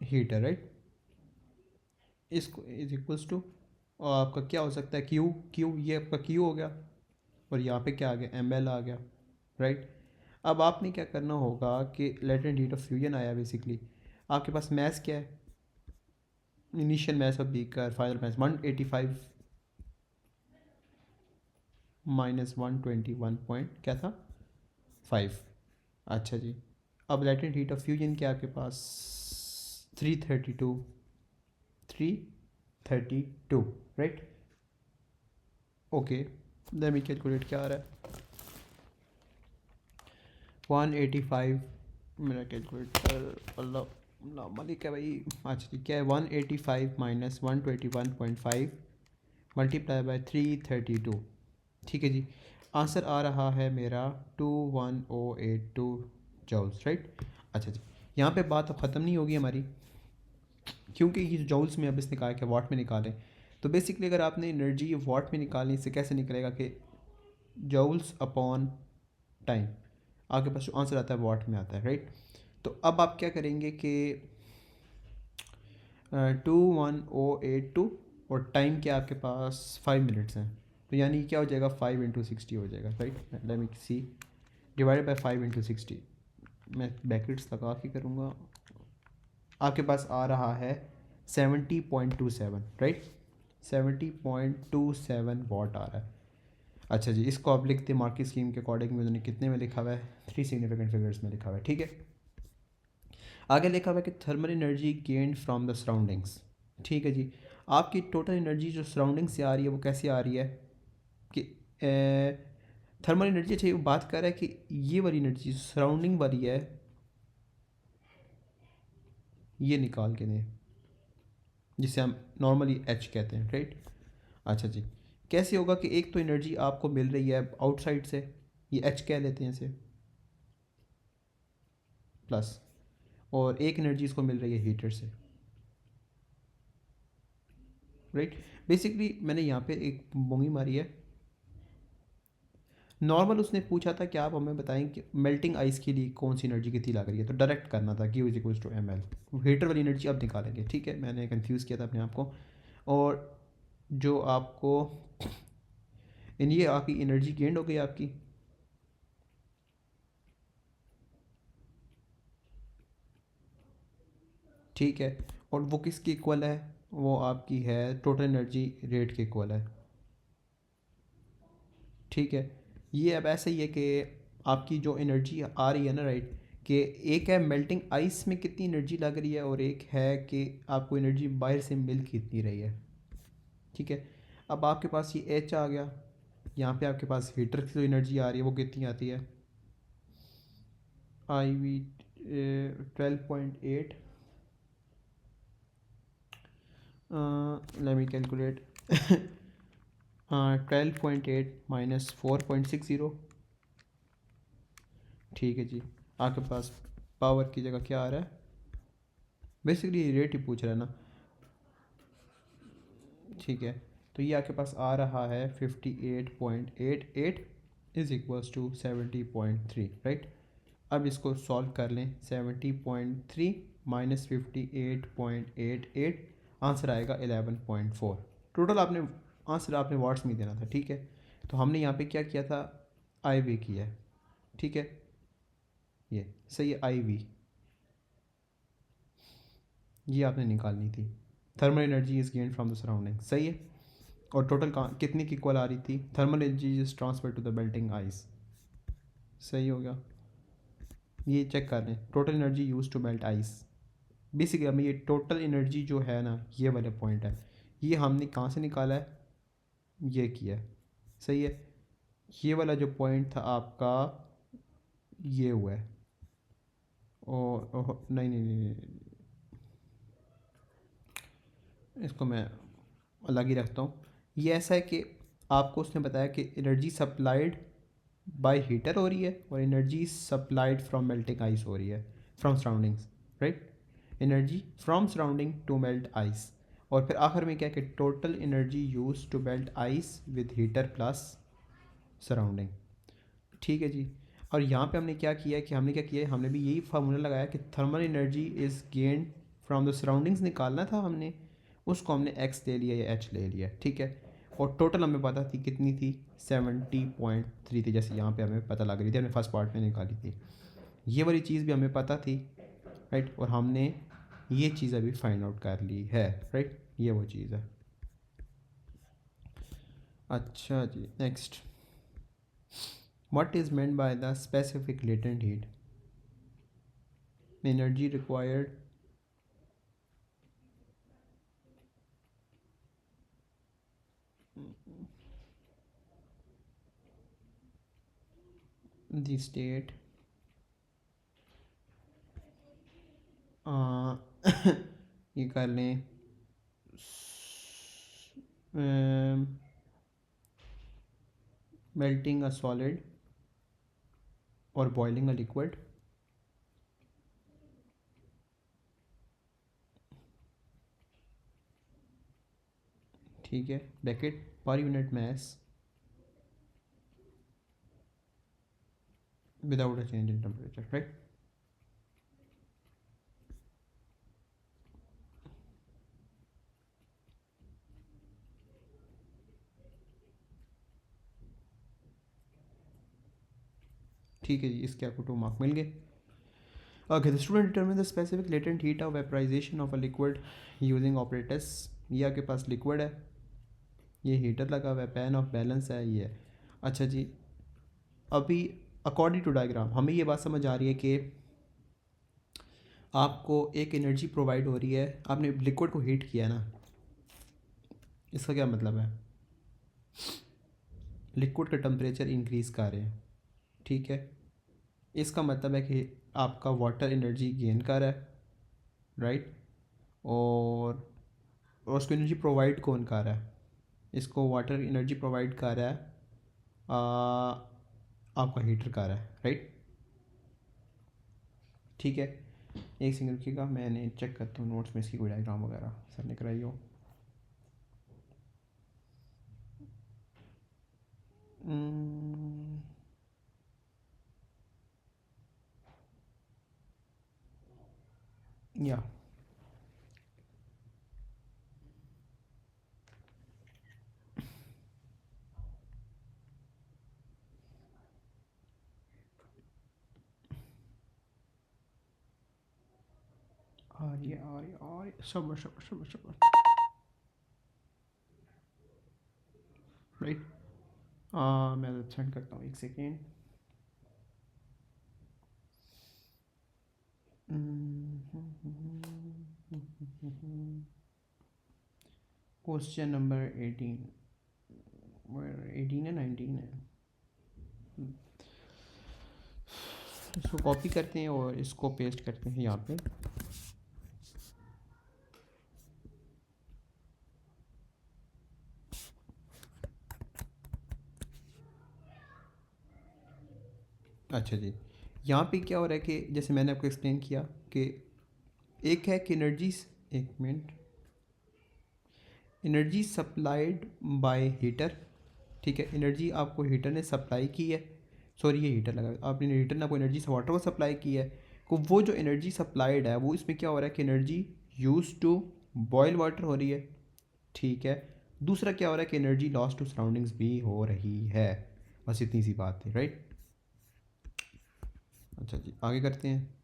हीटर, राइट। इसको इज इक्वल्स टू, और आपका क्या हो सकता है, क्यू, क्यू ये आपका क्यू हो गया, और यहाँ पे क्या आ गया, एम एल आ गया, राइट। अब आपने क्या करना होगा कि लेटेंट हीट ऑफ फ्यूजन आया बेसिकली, आपके पास मैथ क्या है, initial math of beaker, final math 185 minus 121 point क्या था 5। अच्छा जी, अब लेटेंट हीट ऑफ फ्यूजन क्या आपके पास 332, 332, right. Okay, late me calculate क्या आ रहा है 185, मेरा कैलकुलेटर अल्लाह अल्लाह मालिक है भाई। अच्छा जी, क्या है 185 माइनस 121.5 मल्टीप्लाई बाय 332, ठीक है जी। आंसर आ रहा है मेरा 21082 जॉल्स, राइट। अच्छा जी, यहाँ पे बात अब ख़त्म नहीं होगी हमारी, क्योंकि ये जॉल्स में अब इसने कहा कि वाट में निकालें। तो बेसिकली अगर आपने एनर्जी वाट में निकालनी, इससे कैसे निकलेगा कि जॉल्स अपॉन टाइम, आपके पास जो आंसर आता है वाट में आता है, राइट। तो अब आप क्या करेंगे कि 21082 और टाइम क्या आपके पास 5 मिनट्स हैं, तो यानी क्या हो जाएगा 5 × 60 हो जाएगा, right. Let me see, divided by 5 × 60, मैं ब्रैकेट्स लगा के करूँगा, आपके पास आ रहा है 70.27, राइट। 70.27 वाट आ रहा है। अच्छा जी, इसको आप लिखते मार्की स्कीम के अकॉर्डिंग में उन्होंने कितने में लिखा हुआ है, 3 सिग्निफिकेंट फिगर्स में लिखा हुआ है, ठीक है। आगे लिखा हुआ है कि thermal energy gained from the surroundings, ठीक है जी। आपकी टोटल एनर्जी जो सराउंडिंग से आ रही है वो कैसे आ रही है कि थर्मल एनर्जी, अच्छा वो बात कर रहा है कि ये वाली एनर्जी सराउंडिंग वाली है, ये निकाल के दें, जिसे हम नॉर्मली एच कहते हैं, राइट। अच्छा जी, कैसे होगा कि एक तो एनर्जी आपको मिल रही है आउटसाइड से, ये एच कह लेते हैं इसे, प्लस, और एक एनर्जी इसको मिल रही है हीटर से, राइट। बेसिकली मैंने यहाँ पे एक बोंगी मारी है नॉर्मल, उसने पूछा था कि आप हमें बताएं कि मेल्टिंग आइस के लिए कौन सी एनर्जी कितनी लग रही है, तो डायरेक्ट करना था Q is equals to M L, heater वाली एनर्जी अब निकालेंगे, ठीक है। मैंने कंफ्यूज किया था अपने आप को, और जो आपको इन ये आपकी एनर्जी गेंड हो गई आपकी, ठीक है, और वो किसकी इक्वल है, वो आपकी है टोटल एनर्जी रेट के इक्वल है, ठीक है। ये अब ऐसे ही है कि आपकी जो एनर्जी आ रही है ना, राइट, कि एक है मेल्टिंग आइस में कितनी एनर्जी लग रही है, और एक है कि आपको एनर्जी बाहर से मिल कितनी रही है, ठीक है। अब आपके पास ये एच आ गया, यहाँ पे आपके पास हीटर की जो एनर्जी आ रही है वो कितनी आती है, I V 12.8, let me calculate 12.8 minus 4.60, ठीक है जी। आपके पास पावर की जगह क्या आ रहा है, बेसिकली रेट ही पूछ रहा है ना, ठीक है। तो ये आपके पास आ रहा है 58.88 इज इक्वल्स टू 70.3, राइट। अब इसको सॉल्व कर लें, 70.3 माइनस 58.88, आंसर आएगा 11.4। टोटल आपने आंसर आपने वाट्स में देना था, ठीक है। तो हमने यहाँ पे क्या किया था, आई वी किया है, ठीक है, ये सही है, आई वी ये आपने निकालनी थी, thermal energy is gain from the surrounding, सही है। और टोटल कितने की इक्वल आ रही थी, thermal energy is transfer to the melting ice, सही हो गया। ये चेक कर लें, total energy use to melt ice, basically हमें ये टोटल एनर्जी जो है ना, ये वाला पॉइंट है, ये हमने कहाँ से निकाला है, ये किया है, सही है। ये वाला जो पॉइंट था आपका, ये हुआ है, और नहीं नहीं नहीं, नहीं, इसको मैं अलग ही रखता हूँ। ये ऐसा है कि आपको उसने बताया कि एनर्जी सप्लाइड बाय हीटर हो रही है, और energy supplied from melting ice हो रही है, from surroundings, right. Energy from surrounding to melt ice, और फिर आखिर में क्या कि total energy use to melt ice with heater plus surrounding, ठीक है जी। और यहाँ पे हमने क्या किया है कि हमने क्या किया है, हमने भी यही फार्मूला लगाया कि thermal energy is gained from the surroundings निकालना था हमने, उसको हमने एक्स ले लिया या एच ले लिया, ठीक है। और टोटल हमें पता थी कितनी थी, 70.3 थी, जैसे यहाँ पे हमें पता लग रही थी, हमने फर्स्ट पार्ट में निकाली थी। ये वाली चीज़ भी हमें पता थी, राइट, और हमने ये चीज़ अभी फाइंड आउट कर ली है, राइट, ये वो चीज़ है। अच्छा जी, next, what is meant by the specific latent heat, energy required the state ये कर लें melting a solid or boiling a liquid, ठीक है, ब्रैकेट पर unit mass without a change in temperature, right. ठीक है जी, इसके आपको 2 मार्क मिल गए। Okay, the student determine the specific latent heat of vaporisation of a liquid using operators. ये आपके पास लिक्विड है, ये हीटर लगा हुआ है, पैन ऑफ बैलेंस है ये। अच्छा जी, अभी अकॉर्डिंग टू डायग्राम हमें ये बात समझ आ रही है कि आपको एक एनर्जी प्रोवाइड हो रही है, आपने लिक्विड को हीट किया है ना, इसका क्या मतलब है, लिक्विड का टेम्परेचर इंक्रीज़ कर रहे हैं, ठीक है। इसका मतलब है कि आपका वाटर एनर्जी गेन कर रहा है, राइट, और उसको एनर्जी प्रोवाइड कौन कर रहा है, इसको वाटर एनर्जी प्रोवाइड कर रहा है आपका हीटर कर रहा है, राइट, ठीक है। एक सेकंड रुकिएगा, मैंने चेक करता हूँ नोट्स में इसकी कोई डायग्राम वगैरह सर ने कराई हो। या आ रही शबर शबर शबर शबर, राइट। मैं सेंड करता हूँ, एक सेकेंड। क्वेश्चन नंबर 18, 18 है 19 है, इसको कॉपी करते हैं और इसको पेस्ट करते हैं यहाँ पे। अच्छा जी, यहाँ पे क्या हो रहा है कि जैसे मैंने आपको एक्सप्लेन किया कि एक है कि एक minute, energy supplied by heater, ठीक है, एनर्जी आपको हीटर ने सप्लाई की है, सॉरी ये हीटर लगा, आपने हीटर ने आपको एनर्जी वाटर को सप्लाई की है, तो वो जो एनर्जी सप्लाइड है वो इसमें क्या हो रहा है कि energy use to boil water हो रही है, ठीक है। दूसरा क्या हो रहा है कि एनर्जी लॉस टू सराउंडिंग्स भी हो रही है, बस इतनी सी बात है, राइट। अच्छा जी, आगे करते हैं।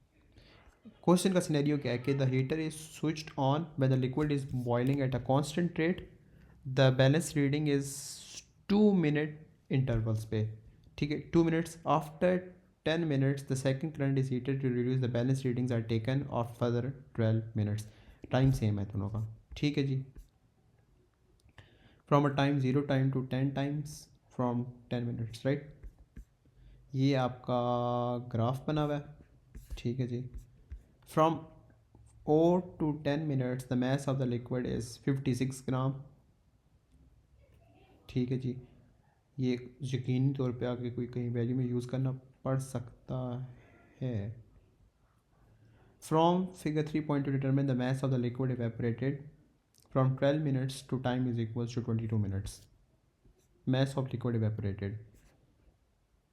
क्वेश्चन का सिनेरियो क्या है कि the heater is switched on when the liquid is boiling at a constant rate, the balance reading is 2 minute intervals पे, ठीक है, 2 minutes after 10 minutes the second current is heated to reduce the balance readings are taken off further 12 minutes, time same है दोनों का, ठीक है जी। From a time 0 time to 10 times from 10 minutes, right. ये आपका ग्राफ बना हुआ है, ठीक है जी। From O to 10 minutes the mass of the liquid is 56 gram, ठीक है जी। ये यकीनी तौर पे आगे कोई कहीं वैल्यू में यूज़ करना पड़ सकता है। From figure 3 to determine the mass of the liquid evaporated from 12 minutes to time is equals to 22 minutes, mass of liquid evaporated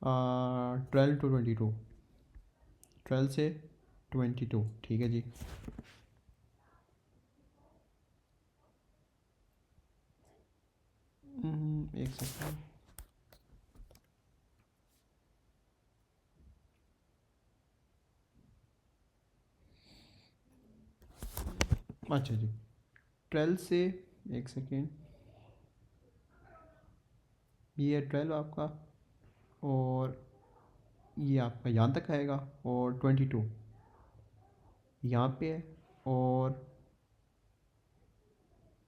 12 to 22, 12 से 22, ठीक है जी। एक सेकंड। अच्छा जी, 12 से, एक सेकेंड, ये है 12 आपका, और ये आपका यहाँ तक आएगा, और 22 यहाँ पे है, और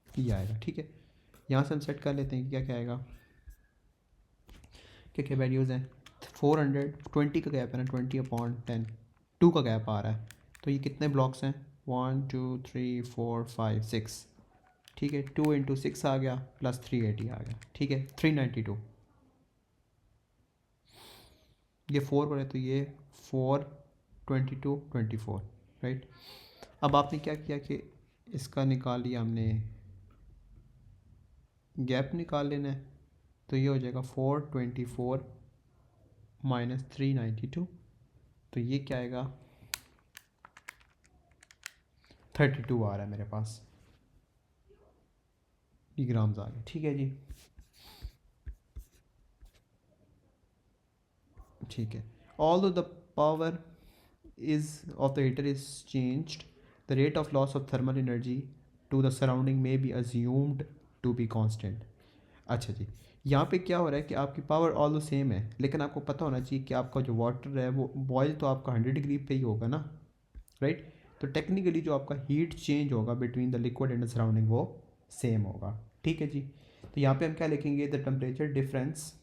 ये आएगा। ठीक है, यहाँ से हम सेट कर लेते हैं कि क्या क्या आएगा, क्या क्या वैल्यूज़ हैं। 420 का गैप है ना, 20/10, 2 का गैप आ रहा है। तो ये कितने ब्लॉक्स हैं, 1 2 3 4 5 6। ठीक है, 2 इंटू 6 आ गया, प्लस 380 आ गया। ठीक है, 392। ये 4 पर है तो ये 4 22 24, राइट। अब आपने क्या किया कि इसका निकाल लिया हमने, गैप निकाल लेना है। तो ये हो जाएगा 424 माइनस 392, तो ये क्या आएगा, 32 आ रहा है मेरे पास, ये ग्राम्स आ गए। ठीक है जी, ठीक है। All the power is of the heater is changed, the rate of loss of thermal energy to the surrounding may be assumed to be constant। अच्छा जी, यहाँ पे क्या हो रहा है कि आपकी पावर ऑल द सेम है, लेकिन आपको पता होना चाहिए कि आपका जो वाटर है वो बॉयल तो आपका 100 डिग्री पे ही होगा ना, राइट। तो टेक्निकली जो आपका हीट चेंज होगा between the liquid and the surrounding वो सेम होगा। ठीक है जी, तो यहाँ पे हम क्या लिखेंगे, the temperature difference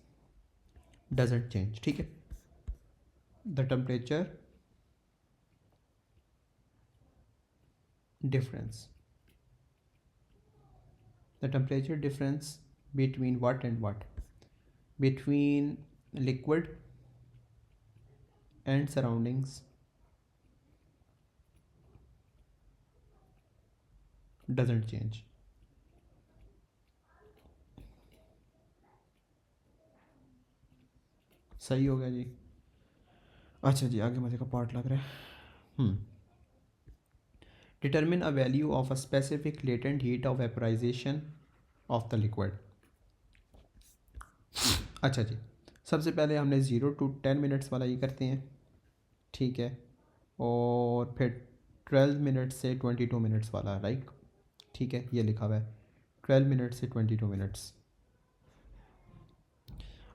doesn't change. ठीक है, the temperature difference, the temperature difference between what and what, between liquid and surroundings doesn't change। सही हो गया जी। अच्छा जी, आगे मजे का पार्ट लग रहा है। Determine a value of a specific latent heat of vaporisation of the liquid. अच्छा जी, सबसे पहले हमने 0 to 10 मिनट्स वाला ये करते हैं। ठीक है, और फिर 12 मिनट से 22 मिनट्स वाला, राइट। ठीक है, ये लिखा हुआ है 12 मिनट से 22 मिनट्स।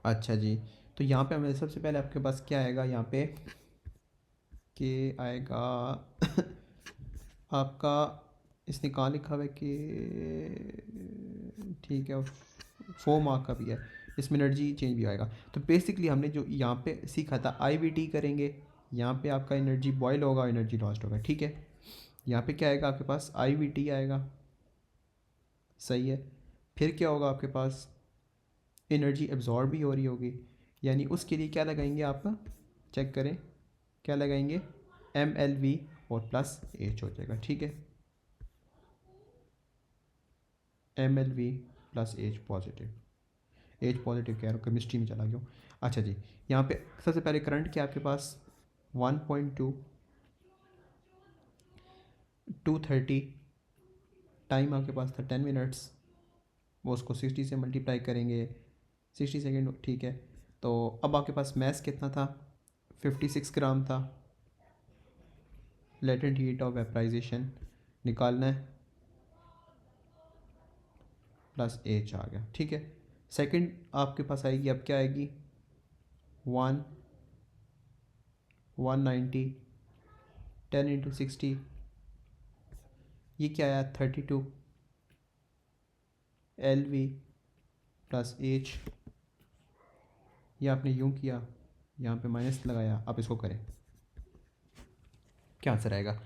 अच्छा जी, तो यहाँ पे हमें सबसे पहले आपके पास क्या आएगा, यहाँ पे कि आएगा आपका, इसने कहाँ लिखा हुआ है कि, ठीक है, 4 मार्क का भी है, इसमें एनर्जी चेंज भी आएगा। तो बेसिकली हमने जो यहाँ पे सीखा था IVT करेंगे, यहाँ पे आपका एनर्जी बॉयल होगा, एनर्जी लॉस्ट होगा। ठीक है, यहाँ पे क्या आएगा आपके पास, IVT आएगा, सही है। फिर क्या होगा आपके पास, एनर्जी एब्जॉर्ब भी हो रही होगी, यानी उसके लिए क्या लगाएंगे आप, चेक करें, क्या लगाएंगे, MLV और प्लस H हो जाएगा। ठीक है, MLV plus H positive, H positive कह रहा हूँ, केमिस्ट्री में चला गया हूँ। अच्छा जी, यहाँ पे सबसे पहले करंट क्या आपके पास, 1.2, 230, टाइम आपके पास था 10 मिनट्स, वो उसको 60 से मल्टीप्लाई करेंगे, 60 सेकेंड। ठीक है, तो अब आपके पास मैस कितना था, 56 ग्राम था। लेटेंट हीट ऑफ वेपराइजेशन निकालना है, प्लस H आ गया। ठीक है, सेकंड आपके पास आएगी, अब क्या आएगी, 190, 10 इंटू 60, ये क्या आया, 32 LV प्लस H। ये आपने यूँ किया, यहाँ पे माइनस लगाया, आप इसको करें, क्या आंसर आएगा,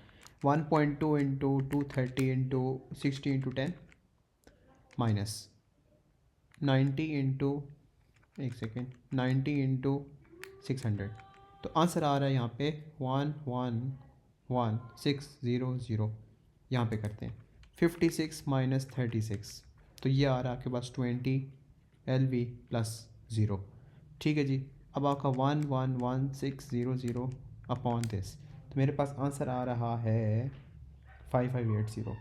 1.2 into 230 into 60 into 10 minus 90 into, एक सेकेंड, 90 इंटू 600। तो आंसर आ रहा है यहाँ पे 111,600। यहाँ पे करते हैं 56 माइनस 36, तो ये आ रहा है आपके पास 20 LV प्लस 0। ठीक है जी, अब आपका 111,600 अपॉन दिस, तो मेरे पास आंसर आ रहा है 5580।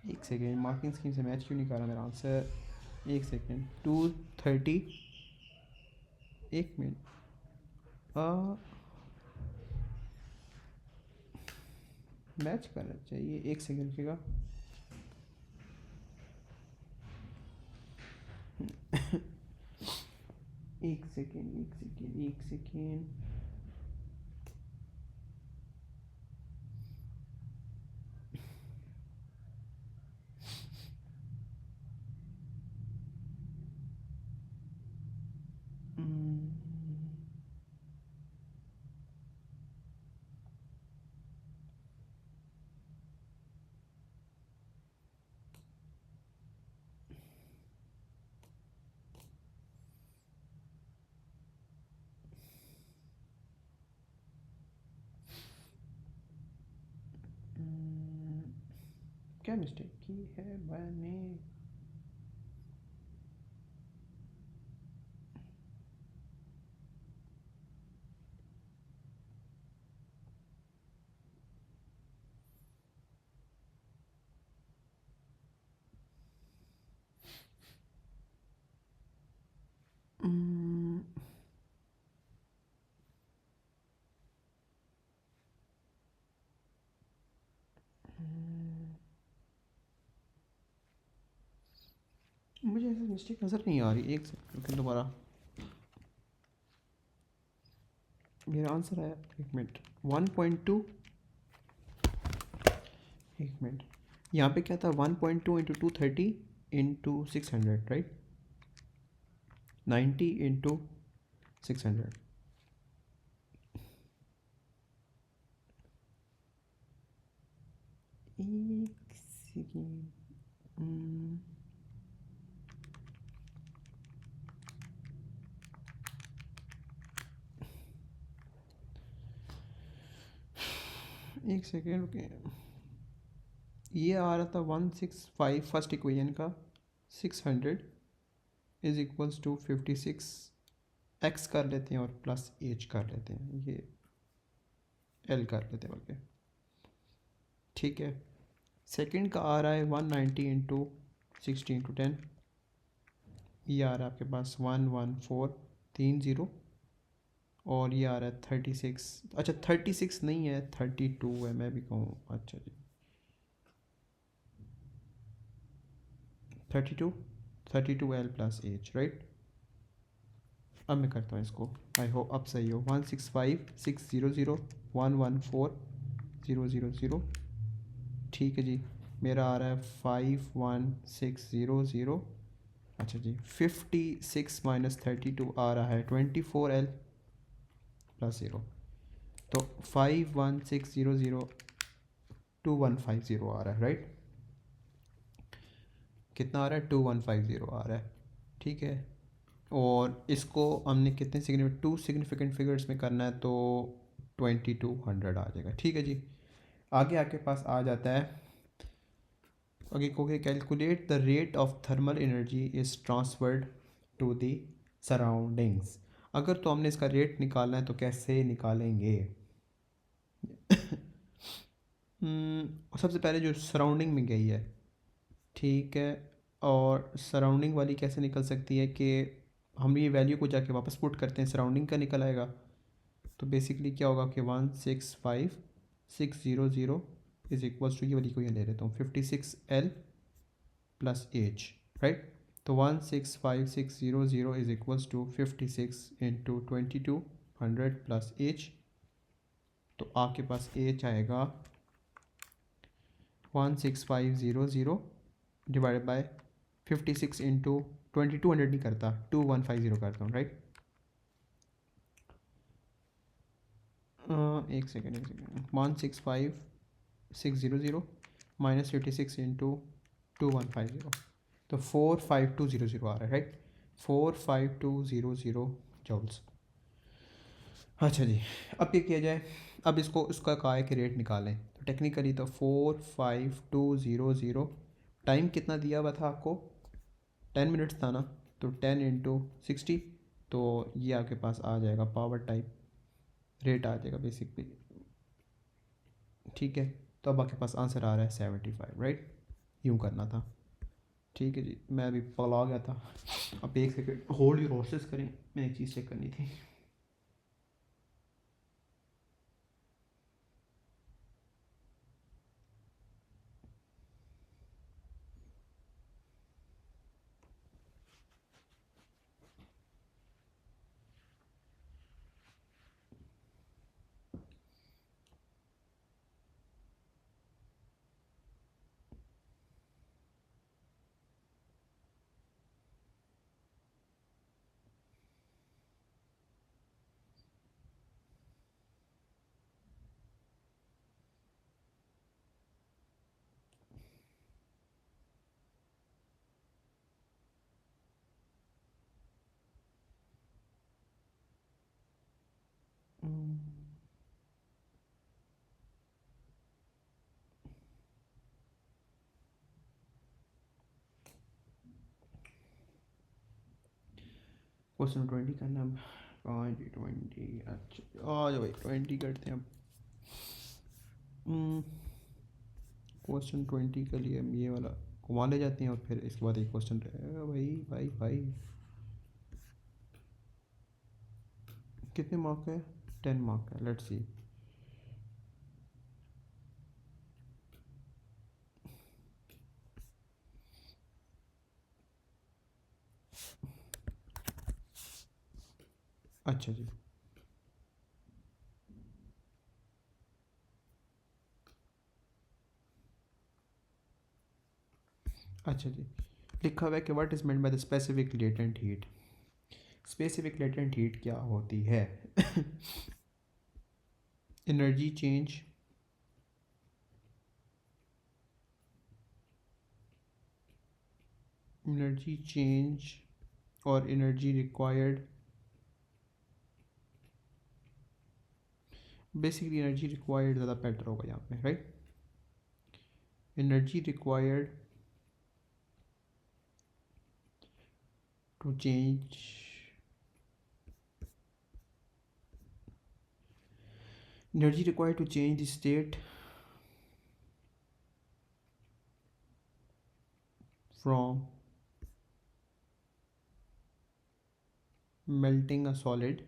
एक सेकेंड, मार्किंग स्कीम से मैच क्यों नहीं कर रहा मेरा आंसर, एक सेकेंड, 230, एक मिनट, मैच करना चाहिए, एक सेकेंड रुकेगा। एक सेकेंड, एक सेकेंड, एक सेकेंड। क्या मिस्टेक की है मैंने? मुझे ऐसा मिस्टेक नज़र नहीं आ रही, एक सेकेंड दोबारा। मेरा आंसर है, एक मिनट, 1.2, एक मिनट, यहाँ पे क्या था, 1.2 इंटू 230 इंटू 600, राइट, 90 इंटू 600। एक सेकेंड, एक सेकेंड रुके। ये आ रहा था 165 फर्स्ट इक्वेशन का, 600 इज इक्वल्स टू 56, एक्स कर लेते हैं और प्लस एच कर लेते हैं, ये एल कर लेते हैं बल्कि, ठीक है। सेकंड का आ रहा है 190 इंटू 60 इंटू 10, ये आ रहा है आपके पास 11430, और ये आ रहा है 36, अच्छा 36 नहीं है 32 है, मैं भी कहूँ, अच्छा जी 32, 32L प्लस एच, राइट। अब मैं करता हूँ इसको, आई होप अब सही हो। 165,600,114,000, ठीक है जी। मेरा आ रहा है 51,600, अच्छा जी। 56 माइनस 32 आ रहा है 24L प्लस ज़ीरो, तो 51,600,2150 आ रहा है, राइट। कितना आ रहा है, 2150 आ रहा है, ठीक है। और इसको हमने कितने सिग्निफिकेंट, 2 सिग्निफिकेंट फिगर्स में करना है, तो 2200 आ जाएगा, ठीक है जी। आगे आपके पास आ जाता है, आगे को calculate the rate of thermal energy is transferred to the surroundings. अगर तो हमने इसका रेट निकालना है तो कैसे निकालेंगे? सबसे पहले जो सराउंडिंग में गई है, ठीक है, और सराउंडिंग वाली कैसे निकल सकती है कि हम ये वैल्यू को जाके वापस पुट करते हैं, सराउंडिंग का निकल आएगा। तो बेसिकली क्या होगा कि 165,600 इज इक्वल्स टू, ये वाली को ये ले लेता हूँ, 56L प्लस एच, राइट। तो 165,600 is equals to 56 into 2200 plus H, तो आपके पास एच आएगा 165,000 डिवाइडेड बाय 56 इंटू 2200 नहीं करता, 2150 करता हूँ, राइट। एक सेकेंड, 165,600 माइनस 56 इंटू 2150, तो 45200 आ रहा है, राइट, 45200 जूल्स। अच्छा जी, अब क्या किया जाए, अब इसको इसका कहा है कि रेट निकालें, तो टेक्निकली तो 45200, टाइम कितना दिया हुआ था आपको, 10 मिनट्स था ना, तो 10 इंटू 60, तो ये आपके पास आ जाएगा पावर टाइप रेट आ जाएगा बेसिकली, ठीक है। तो अब आपके पास आंसर आ रहा है 75, राइट, यूँ करना था। ठीक है जी, मैं अभी पगला गया था। अब एक सेकंड होल्ड योर हॉर्सेस करें, मैं एक चीज़ चेक करनी थी। क्वेश्चन 20 करना अब। कहाँ जी 20? अच्छा आ जाओ भाई 20 करते हैं अब। क्वेश्चन 20 के लिए हम ये वाला घुमा ले जाते हैं और फिर इसके बाद एक क्वेश्चन रहेगा। भाई भाई भाई कितने मार्क है? 10 मार्क है, लेट्स सी। अच्छा जी, अच्छा जी। लिखा हुआ है कि what is meant by the specific latent heat. Specific latent heat क्या होती है? एनर्जी चेंज, एनर्जी चेंज और energy required. Basically energy required ज़्यादा बेटर होगा यहाँ पे, right? Energy required to change, energy required to change the state from melting a solid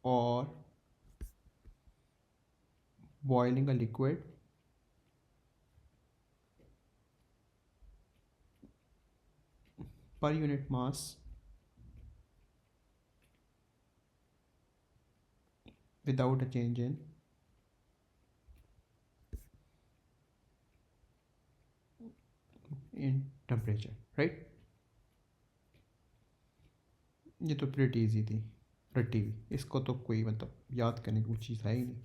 or boiling a liquid per unit mass without a change in temperature, right? ये तो प्लेटी easy थी, रट्टी हुई। इसको तो कोई मतलब याद करने की कुछ चीज़ है ही नहीं,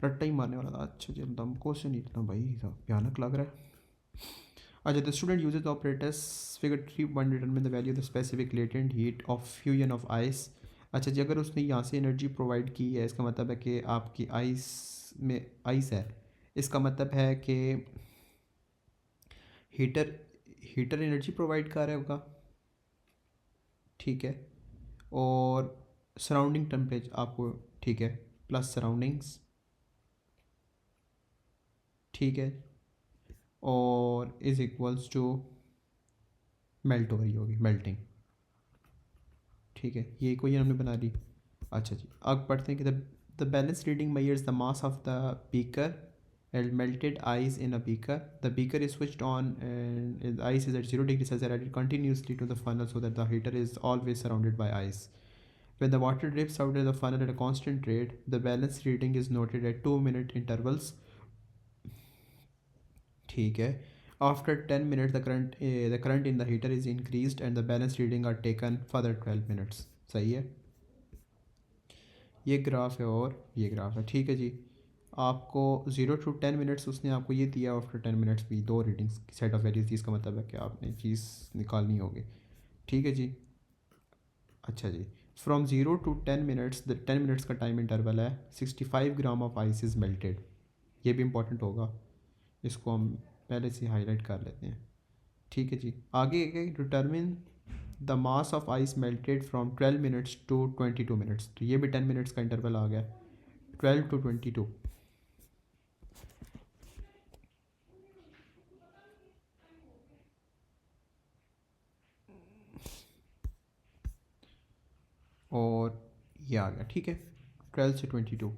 रट्टा ही मारने वाला था। अच्छा जी, दम क्वेश्चन ही इतना भाई साहब भयानक लग रहा है। अच्छा, the student uses the operators figure 3 determine the value of the specific latent heat of fusion of ice. अच्छा जी, अगर उसने यहाँ से एनर्जी प्रोवाइड की है, इसका मतलब है कि आपकी आइस में आइस है, इसका मतलब है कि हीटर हीटर एनर्जी प्रोवाइड कर रहा होगा, ठीक है। और सराउंडिंग टेम्परेचर आपको, ठीक है, प्लस सराउंडिंग्स, ठीक है, और इज इक्वल्स टू मेल्ट हो रही होगी, मेल्टिंग, ठीक है। ये कोई हमने बना ली। अच्छा जी, अब पढ़ते हैं कि the balance reading measures the mass of the beaker and melted ice in a beaker. The beaker is switched on and the ice is at 0 degrees Celsius added continuously to the funnel so that the heater is always surrounded by ice. When the water drips out of the funnel at a constant rate, the balance reading is noted at 2-minute intervals. ठीक है. After 10 minutes, the current in the heater is increased and the balance reading are taken further 12 minutes. सही है. ये graph है और ये graph है, ठीक है जी. आपको 0 to 10 मिनट्स उसने आपको ये दिया, आफ्टर 10 मिनट्स भी दो रीडिंग्स सेट ऑफ वैल्यूज, इसका मतलब है कि आपने चीज़ निकालनी होगी, ठीक है जी. अच्छा जी, from 0 to 10 minutes, the 10 minutes का टाइम इंटरवल है, 65 ग्राम ऑफ आइस इज़ मेल्टेड. ये भी इंपॉर्टेंट होगा, इसको हम पहले से हाईलाइट कर लेते हैं, ठीक है जी. आगे determine the mass of ice melted from 12 minutes to 22 minutes, तो ये भी 10 मिनट्स का इंटरवल आ गया, 12 to 22. और ये आ गया, ठीक है, 12 से 22।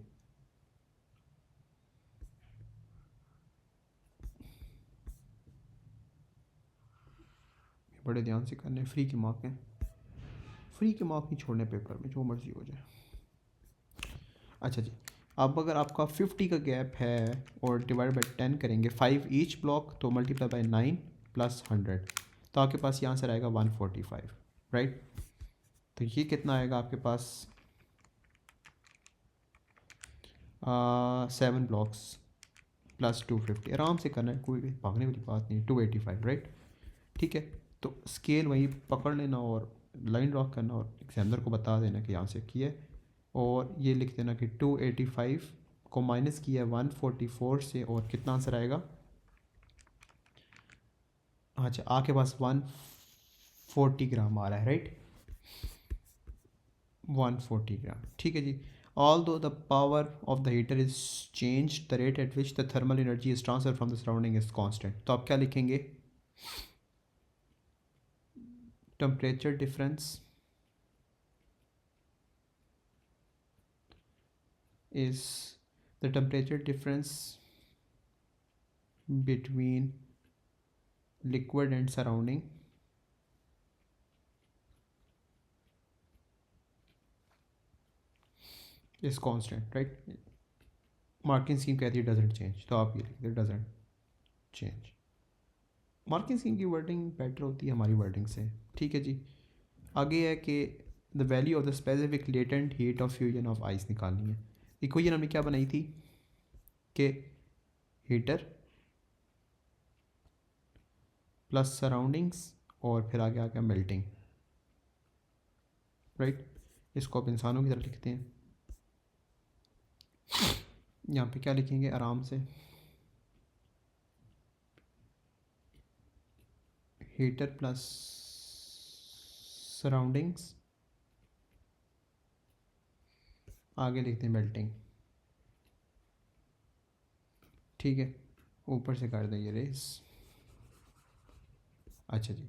बड़े ध्यान से करने, फ्री के मार्क हैं, फ्री के मार्क नहीं छोड़ने पेपर में, जो मर्जी हो जाए। अच्छा जी, अब अगर आपका 50 का गैप है और डिवाइड बाई 10 करेंगे, 5 ईच ब्लॉक, तो मल्टीप्लाई बाई 9 प्लस 100, तो आपके पास यहाँ से आएगा 145, राइट। तो ये कितना आएगा आपके पास, 7 ब्लॉक्स प्लस 250, आराम से करना है, कोई भागने वाली बात नहीं, 285, राइट। ठीक है, तो स्केल वहीं पकड़ लेना और लाइन ड्रॉ करना और एग्जामिनर को बता देना कि यहाँ से किया है, और ये लिख देना कि 285 को माइनस किया 144 से, और कितना आंसर आएगा। अच्छा, आपके पास 140 ग्राम आ रहा है, राइट, 140 ग्राम, ठीक है जी। Although the power of the heater is changed, the rate at which the thermal energy is transferred from the surrounding is constant. तो आप क्या लिखेंगे, temperature difference is the temperature difference between liquid and surrounding is constant, right. Marking scheme कहती है doesn't change, तो आप ये लिख दें डजेंट चेंज। मार्किंग स्कीम की वर्डिंग बेटर होती है हमारी वर्डिंग से, ठीक है जी। आगे है कि the value of the specific latent heat of fusion of ice निकालनी है। इक्वेशन हमने क्या बनाई थी कि हीटर प्लस सराउंडिंग्स और फिर आगे आ गया मेल्टिंग, राइट। इसको आप इंसानों की तरह लिखते हैं, यहाँ पे क्या लिखेंगे आराम से, हीटर प्लस सराउंडिंग्स, आगे लिखते हैं मेल्टिंग, ठीक है, ऊपर से कर दें ये रेस। अच्छा जी,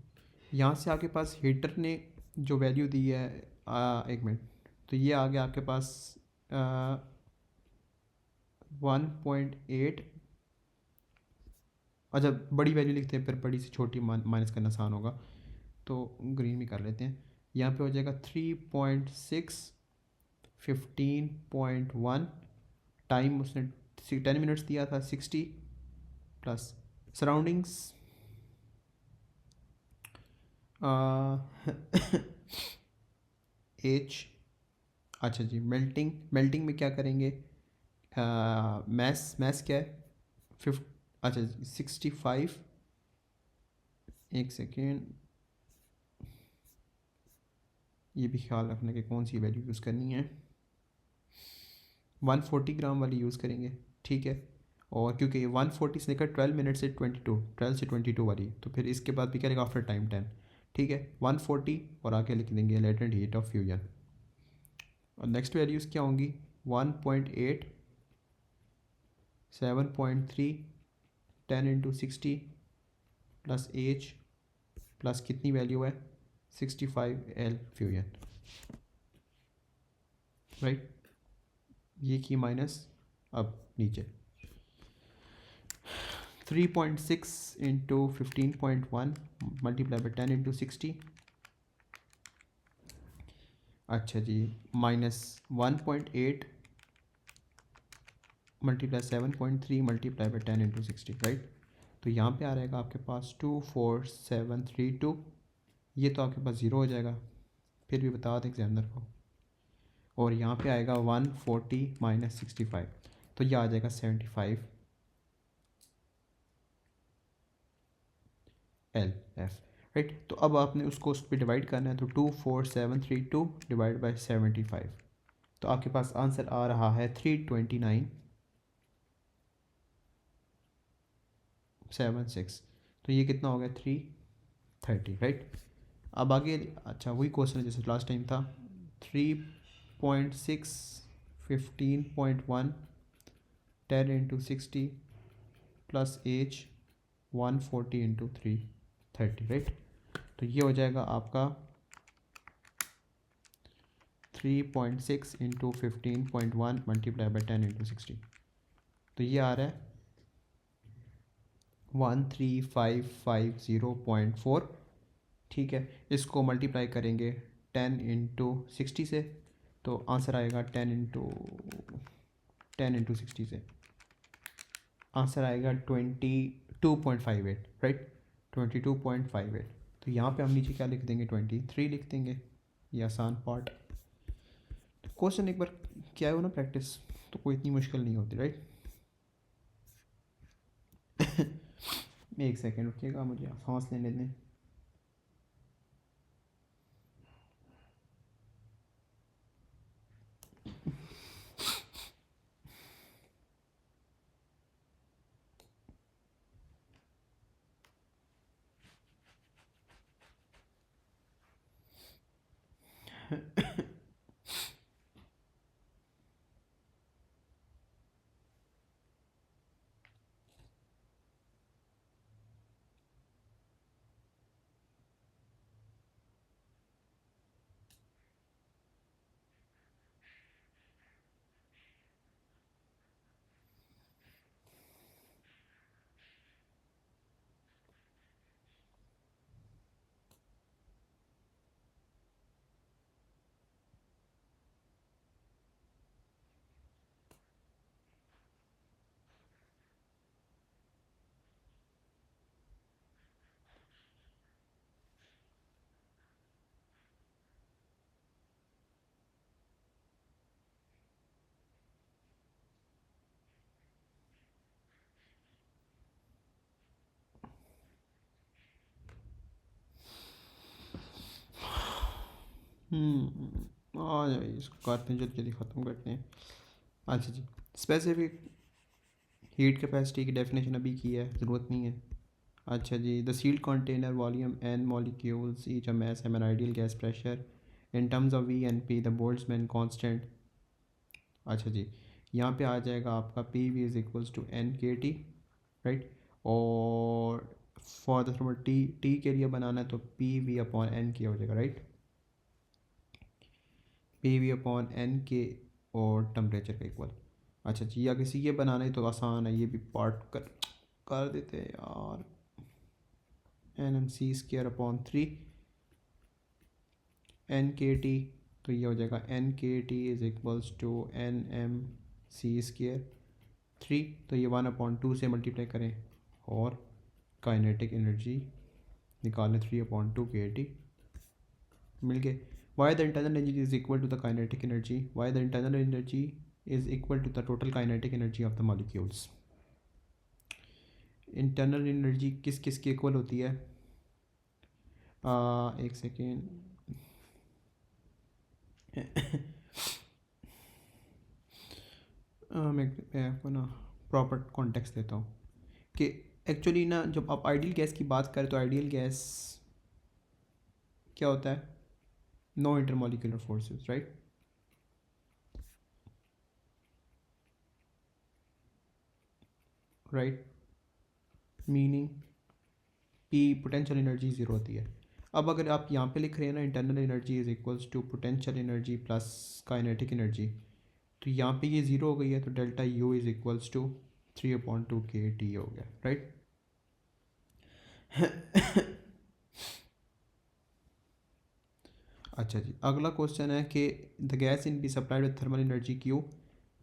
यहाँ से आपके पास हीटर ने जो वैल्यू दी है, एक मिनट, तो ये आ गया आपके पास 1.8। अच्छा, बड़ी वैल्यू लिखते हैं, फिर बड़ी से छोटी माइनस करना आसान होगा, तो ग्रीन में कर लेते हैं। यहाँ पे हो जाएगा 3.6, 15.1, टाइम उसने 10 मिनट्स दिया था, 60 प्लस सराउंडिंग्स एच। अच्छा जी, मेल्टिंग, मेल्टिंग में क्या करेंगे, मैस, मैस क्या है, 50, अच्छा 65, एक सेकेंड, ये भी ख्याल रखना कि कौन सी वैल्यू यूज़ करनी है, 140 ग्राम वाली यूज़ करेंगे, ठीक है। और क्योंकि 140 से लेकर 12 मिनट से 12 वाली, तो फिर इसके बाद भी करेगा आफ्टर टाइम 10, ठीक है, 140 और आगे लिख देंगे लेटेंट हीट ऑफ फ्यूजन। और नेक्स्ट वैल्यूज़ क्या होंगी, 1.8, 7.3, 10 × 60 प्लस एच प्लस कितनी वैल्यू है 65 L फ्यूजन, राइट। ये की माइनस, अब नीचे 3.6 × 15.1 मल्टीप्लाई बाई 10 × 60, अच्छा जी, minus 1.8 multiply 7.3 multiply by 10 × 60, right. तो यहाँ पे आ रहेगा आपके पास 24732, ये तो आपके पास ज़ीरो हो जाएगा, फिर भी बता दें एग्जामिनर को, और यहाँ पे आएगा 140 माइनस 65, तो ये आ जाएगा 75 L F, राइट। तो अब आपने उसको उस पर डिवाइड करना है, तो 24732 डिवाइड बाई 75, तो आपके पास आंसर आ रहा है 329.76, तो ये कितना हो गया 330, राइट। अब आगे, अच्छा वही क्वेश्चन है जैसे लास्ट टाइम था, 3.6, 15.1, 10 × 60 प्लस एच 140 × 330, राइट। तो ये हो जाएगा आपका 3.6 इंटू 15.1 मल्टीप्लाई बाई 10 इंटू 60, तो ये आ रहा है 13550.4। ठीक है, इसको मल्टीप्लाई करेंगे 10 इंटू 60 से, तो आंसर आएगा 10 इंटू 60 से आंसर आएगा 22.58, राइट, 22.58। तो यहाँ पे हम नीचे क्या लिख देंगे, 23 लिख देंगे। ये आसान पार्ट। तो क्वेश्चन एक बार क्या हो ना प्रैक्टिस, तो कोई इतनी मुश्किल नहीं होती, राइट। एक सेकेंड रुकिएगा, मुझे सांस लेने दें। आ जाइए, इसको करते हैं, जल्दी जल्दी ख़त्म करते हैं। अच्छा जी, स्पेसिफिक हीट कैपेसिटी की डेफिनेशन अभी की है, ज़रूरत नहीं है। अच्छा जी, the sealed container volume N molecules each a mass have an ideal gas pressure in terms of V and P, the Boltzmann constant। अच्छा जी, यहाँ पे आ जाएगा आपका P V is equals to N K T, right. और for the thermal T, T के लिए बनाना है तो P V upon N K हो जाएगा, right, P V upon N K और टेम्परेचर का इक्वल। अच्छा जी, या किसी ये बनाना है तो आसान है, ये भी पार्ट कर देते हैं यार। N M C square upon 3 N K T, तो ये हो जाएगा N K T is equals to N M C square 3, तो ये 1/2 से मल्टीप्लाई करें और काइनेटिक एनर्जी निकालें 3/2 के टी, मिल गए। Why the internal energy is equal to the kinetic energy, why the internal energy is equal to the total kinetic energy of the molecules. Internal energy किस किस की equal होती है, एक second. मैं आपको ना प्रॉपर कॉन्टेक्स्ट देता हूँ कि एक्चुअली ना जब आप आइडियल गैस की बात करें तो आइडियल गैस क्या होता है, no intermolecular forces, right. Right, meaning P potential energy zero होती है। अब अगर आप यहाँ पे लिख रहे हैं ना internal energy is equals to potential energy plus kinetic energy, तो यहाँ पे ये ज़ीरो हो गई है, तो delta U is equals to 3/2 K T हो गया, राइट। अच्छा जी, अगला क्वेश्चन है कि the gas in be supplied with thermal energy Q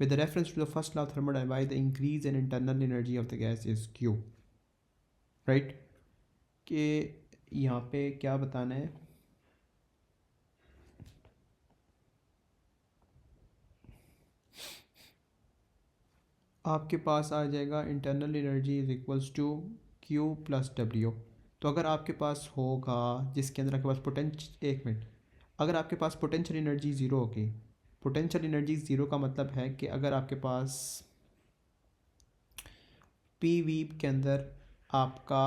with the reference to the first law of thermodynamics, the increase in internal energy of the gas is Q, right। कि यहाँ पे क्या बताना है, आपके पास आ जाएगा internal energy is equals to Q plus W। तो अगर आपके पास होगा जिसके अंदर आपके पास एक मिनट, अगर आपके पास पोटेंशियल एनर्जी ज़ीरो होगी, पोटेंशियल एनर्जी ज़ीरो का मतलब है कि अगर आपके पास पी वी के अंदर आपका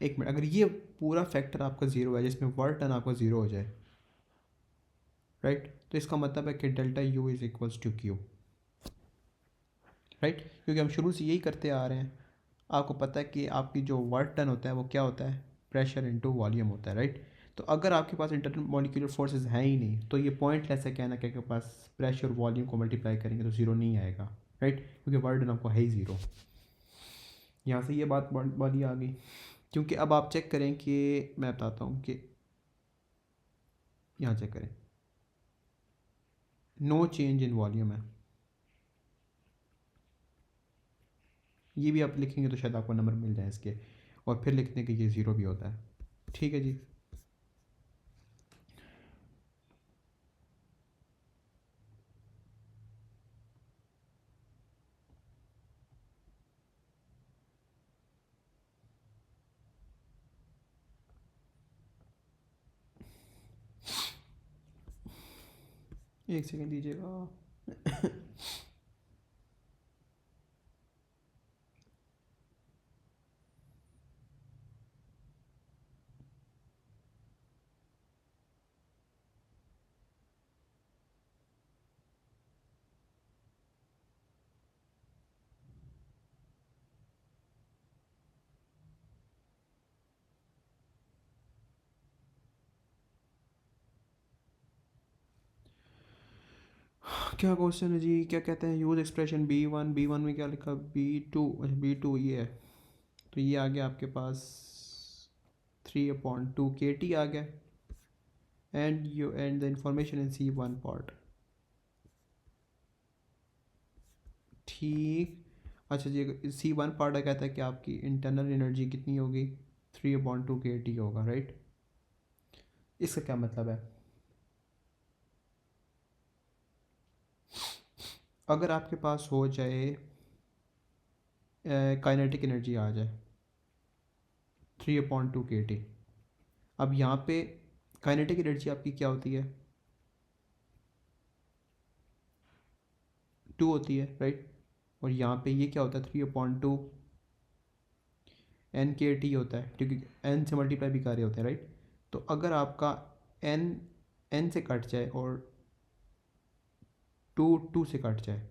एक मिनट, अगर ये पूरा फैक्टर आपका ज़ीरो है जिसमें वर्क डन आपका ज़ीरो हो जाए, राइट, तो इसका मतलब है कि delta U is equals to Q, right, क्योंकि हम शुरू से यही करते आ रहे हैं। आपको पता है कि आपकी जो वर्क डन होता है वो क्या होता है, प्रेशर इनटू वॉल्यूम होता है, राइट। तो अगर आपके पास इंटरनल मॉलिक्यूलर फोर्सेस हैं ही नहीं तो ये पॉइंटलेस है कहना कि आपके पास प्रेशर वॉल्यूम को मल्टीप्लाई करेंगे तो ज़ीरो नहीं आएगा, राइट, क्योंकि वर्ड आपको है ही ज़ीरो। यहाँ से ये बात वाली आ गई। क्योंकि अब आप चेक करें कि मैं बताता हूँ कि यहाँ चेक करें, नो चेंज इन वॉल्यूम है, ये भी आप लिखेंगे तो शायद आपको नंबर मिल जाए इसके, और फिर लिखने के ये ज़ीरो भी होता है। ठीक है जी। एक सेकंड दीजिएगा। क्या क्वेश्चन है जी, क्या कहते हैं, यूज एक्सप्रेशन बी वन में क्या लिखा, बी टू ये है, तो ये आ गया आपके पास 3/2 kT आ गया, and the information in C1 part. ठीक। अच्छा जी, C1 पार्ट कहता है कि आपकी इंटरनल एनर्जी कितनी होगी, 3/2 kT होगा, राइट। इसका क्या मतलब है, अगर आपके पास हो जाए काइनेटिक एनर्जी आ जाए 3/2 kT, अब यहाँ पे काइनेटिक एनर्जी आपकी क्या होती है, 2 होती है, राइट, और यहाँ पे ये क्या होता है 3/2 NKT होता है, क्योंकि n से मल्टीप्लाई भी कर रहे होते हैं, राइट। तो अगर आपका n n से कट जाए और 2 2 से कट जाए,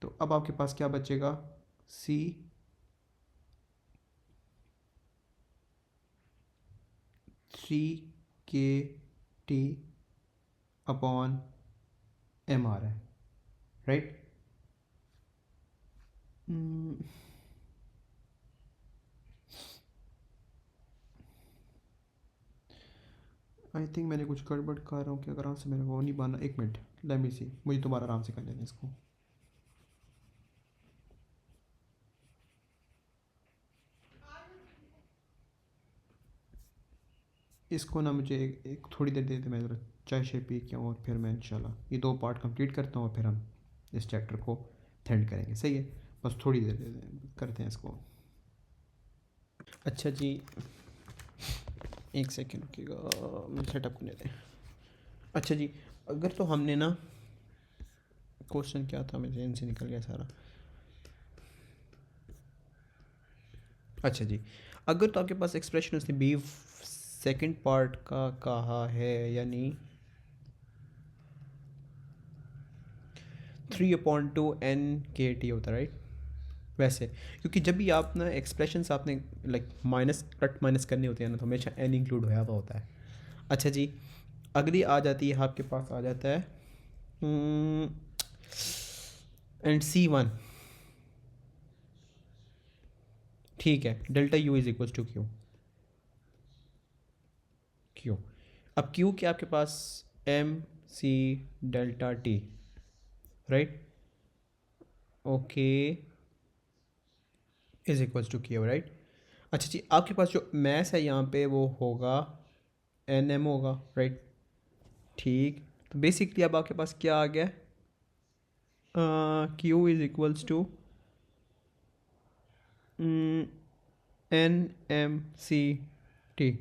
तो अब आपके पास क्या बचेगा, C 3 kT अपॉन m आ रहा है, राइट। आई थिंक मैंने कुछ गड़बड़ कर रहा हूँ कि अगर आराम से मेरे वो नहीं बना, एक मिनट, लेट मी सी, मुझे दोबारा आराम से कर लेना इसको। इसको ना मुझे एक थोड़ी देर दे दे, मैं ज़रा चाय शाय पी के आऊँ और फिर मैं इंशाल्लाह ये 2 पार्ट कंप्लीट करता हूँ और फिर हम इस चैप्टर को एंड करेंगे, सही है। बस थोड़ी देर दे दें, करते हैं इसको। अच्छा जी, एक सेकेंड रुकिएगा, मुझे सेटअप करने दें। अच्छा जी, अगर तो हमने ना, क्वेश्चन क्या था मेरे जहन से निकल गया सारा। अच्छा जी, अगर तो आपके पास एक्सप्रेशन उसने बी सेकंड पार्ट का कहा है, यानी 3/2 NKT होता है, राइट। वैसे क्योंकि जब भी आप ना एक्सप्रेशंस आपने लाइक माइनस प्लस माइनस करने होते हैं ना, तो हमेशा n इंक्लूड होया हुआ होता है। अच्छा जी, अगली आ जाती है आपके पास, आ जाता है एंड C1, ठीक है, delta U is equal to Q. अब क्यू के आपके पास MC∆T, right, okay, is equal to Q, right. अच्छा जी, आपके पास जो मैथ है यहाँ पे वो होगा NM होगा, राइट। ठीक, तो बेसिकली अब आपके पास क्या आ गया, Q is equals to NMC∆T,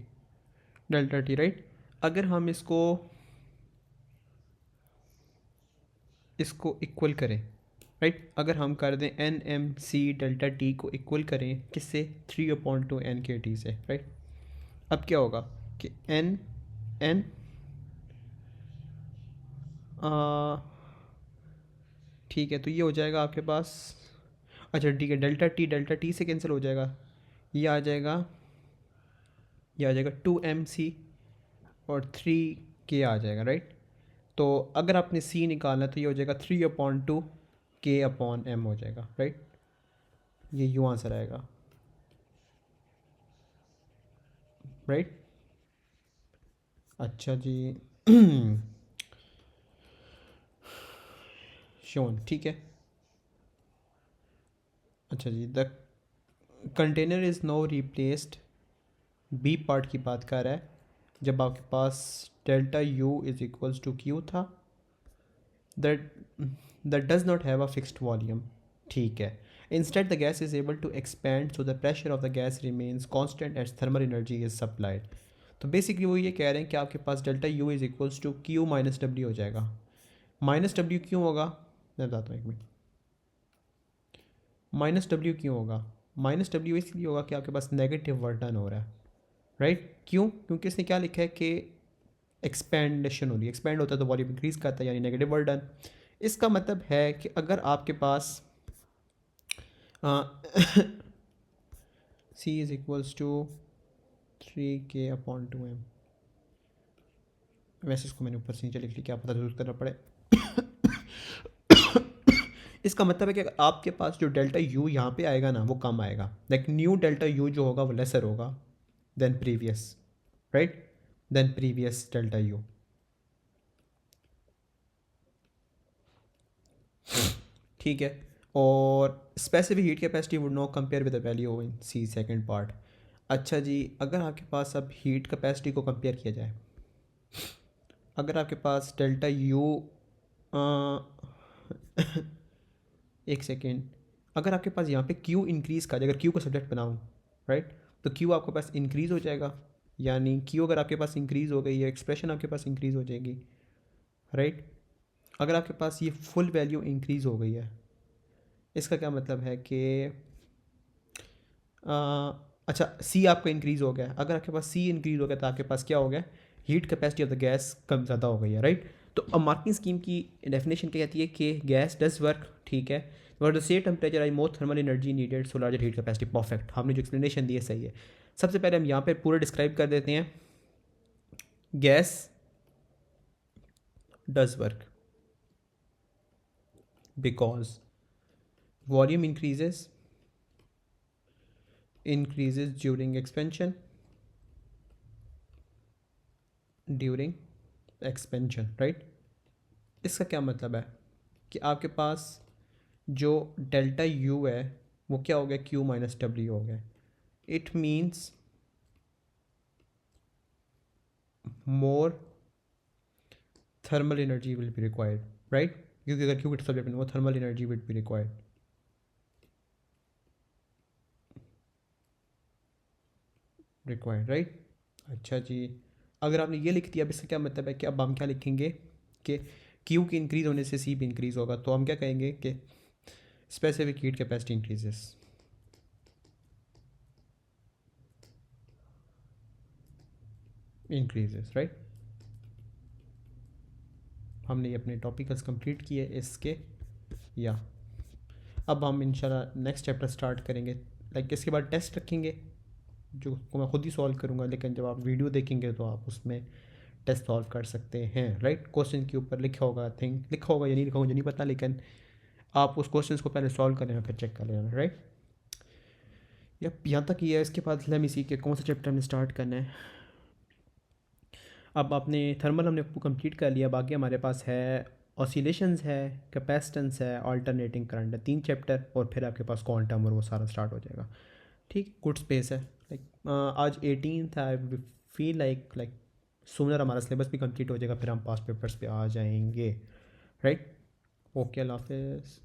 right. अगर हम इसको इक्वल करें, राइट, अगर हम कर दें NMC∆T को इक्वल करें किससे, 3/2 NKT से, राइट। अब क्या होगा कि N N ठीक है, तो ये हो जाएगा आपके पास, अच्छा ठीक है, डेल्टा टी से कैंसिल हो जाएगा, ये आ जाएगा, ये आ जाएगा 2MC और 3k आ जाएगा, राइट। तो अगर आपने c निकालना तो ये हो जाएगा 3/2 k/m हो जाएगा, राइट। ये यूँ आंसर आएगा, राइट। अच्छा जी। शोन, ठीक है। अच्छा जी, the container is no replaced, B part की बात कर रहा है, जब आपके पास delta U is equals to Q था, that that does not have a fixed volume, ठीक है। Instead the gas is able to expand so the pressure of the gas remains constant as thermal energy is supplied. तो basically वो ये कह रहे हैं कि आपके पास delta U is equals to Q minus W हो जाएगा। माइनस डब्ल्यू क्यों होगा, मैं बताता हूँ एक मिनट। माइनस डब्ल्यू क्यों होगा, माइनस डब्ल्यू इसलिए होगा कि आपके पास नेगेटिव वर्क डन हो रहा है, राइट। क्यों, क्योंकि इसने क्या लिखा है कि एक्सपेंडेशन हो रही है, एक्सपेंड होता है तो वॉल्यूम इंक्रीज करता है, यानी नेगेटिव वर्क डन। इसका मतलब है कि अगर आपके पास सी इज़ इक्वल्स टू 3k/2m, वैसे इसको मैंने ऊपर से नीचे लिख लिया, क्या पता जरूरत करना पड़े। इसका मतलब है कि अगर आपके पास जो डेल्टा यू यहाँ पे आएगा ना वो कम आएगा, लाइक न्यू डेल्टा यू जो होगा वो लेसर होगा than previous, right, than previous delta U, ठीक है। और specific heat capacity would no compare with the value in C second part. अच्छा जी, अगर आपके पास अब हीट कैपेसिटी को कंपेयर किया जाए, अगर आपके पास डेल्टा यू एक सेकेंड, अगर आपके पास यहाँ पे क्यू इंक्रीज़ का, अगर क्यू को सब्जेक्ट बनाऊँ, राइट, तो क्यू आपके पास इंक्रीज़ हो जाएगा, यानी क्यू अगर आपके पास इंक्रीज़ हो गई है, एक्सप्रेशन आपके पास इंक्रीज़ हो जाएगी, राइट। अगर आपके पास ये फुल वैल्यू इंक्रीज़ हो गई है, इसका क्या मतलब है कि अच्छा सी आपका इंक्रीज़ हो गया, अगर आपके पास सी इंक्रीज़ हो गया तो आपके पास क्या हो गया, heat capacity of the gas कम ज़्यादा हो गई है, राइट। तो अब मार्किंग स्कीम की डेफिनेशन क्या कहती है कि गैस डज वर्क, ठीक है, but the same temperature I more thermal energy needed so larger heat capacity, perfect. हमने जो एक्सप्लेनेशन दी है सही है। सबसे पहले हम यहाँ पे पूरा डिस्क्राइब कर देते हैं, gas does work because volume increases during expansion, right. इसका क्या मतलब है कि आपके पास जो डेल्टा यू है वो क्या हो गया, क्यू माइनस डब्ल्यू हो गया। It means more thermal energy will be required, right, क्योंकि अगर क्यू के सब्जेक्ट में वो thermal energy will be required, right. अच्छा जी, अगर आपने ये लिख दिया, अब इसका क्या मतलब है कि अब हम क्या लिखेंगे कि क्यू की इंक्रीज़ होने से सी भी इंक्रीज़ होगा, तो हम क्या कहेंगे कि specific heat capacity increases, right. हमने ये अपने टॉपिकल्स कंप्लीट किए इसके, या अब हम इंशाल्लाह नेक्स्ट चैप्टर स्टार्ट करेंगे, लाइक इसके बाद टेस्ट रखेंगे जो को मैं खुद ही सॉल्व करूँगा, लेकिन जब आप वीडियो देखेंगे तो आप उसमें टेस्ट सॉल्व कर सकते हैं, राइट। क्वेश्चन के ऊपर लिखा होगा, थिंक लिखा होगा या नहीं लिखा होगा मुझे नहीं पता, लेकिन आप उस क्वेश्चन को पहले सॉल्व कर लेना फिर चेक कर लेना, राइट। यप, यहाँ तक ही है। इसके बाद लेट मी सी के कौन सा चैप्टर हमने स्टार्ट करना है। अब आपने थर्मल हमने कंप्लीट कर लिया, बाकी हमारे पास है ऑसिलेशंस है, कैपेसिटेंस है, अल्टरनेटिंग करंट है, 3 चैप्टर, और फिर आपके पास क्वांटम और वो सारा स्टार्ट हो जाएगा, ठीक। गुड स्पेस है, लाइक आज 18 था, आई फील लाइक सूनर हमारा सिलेबस भी कंप्लीट हो जाएगा, फिर हम पास पेपर्स पे आ जाएंगे, राइट। ओके, अल्लाह हाफिज़।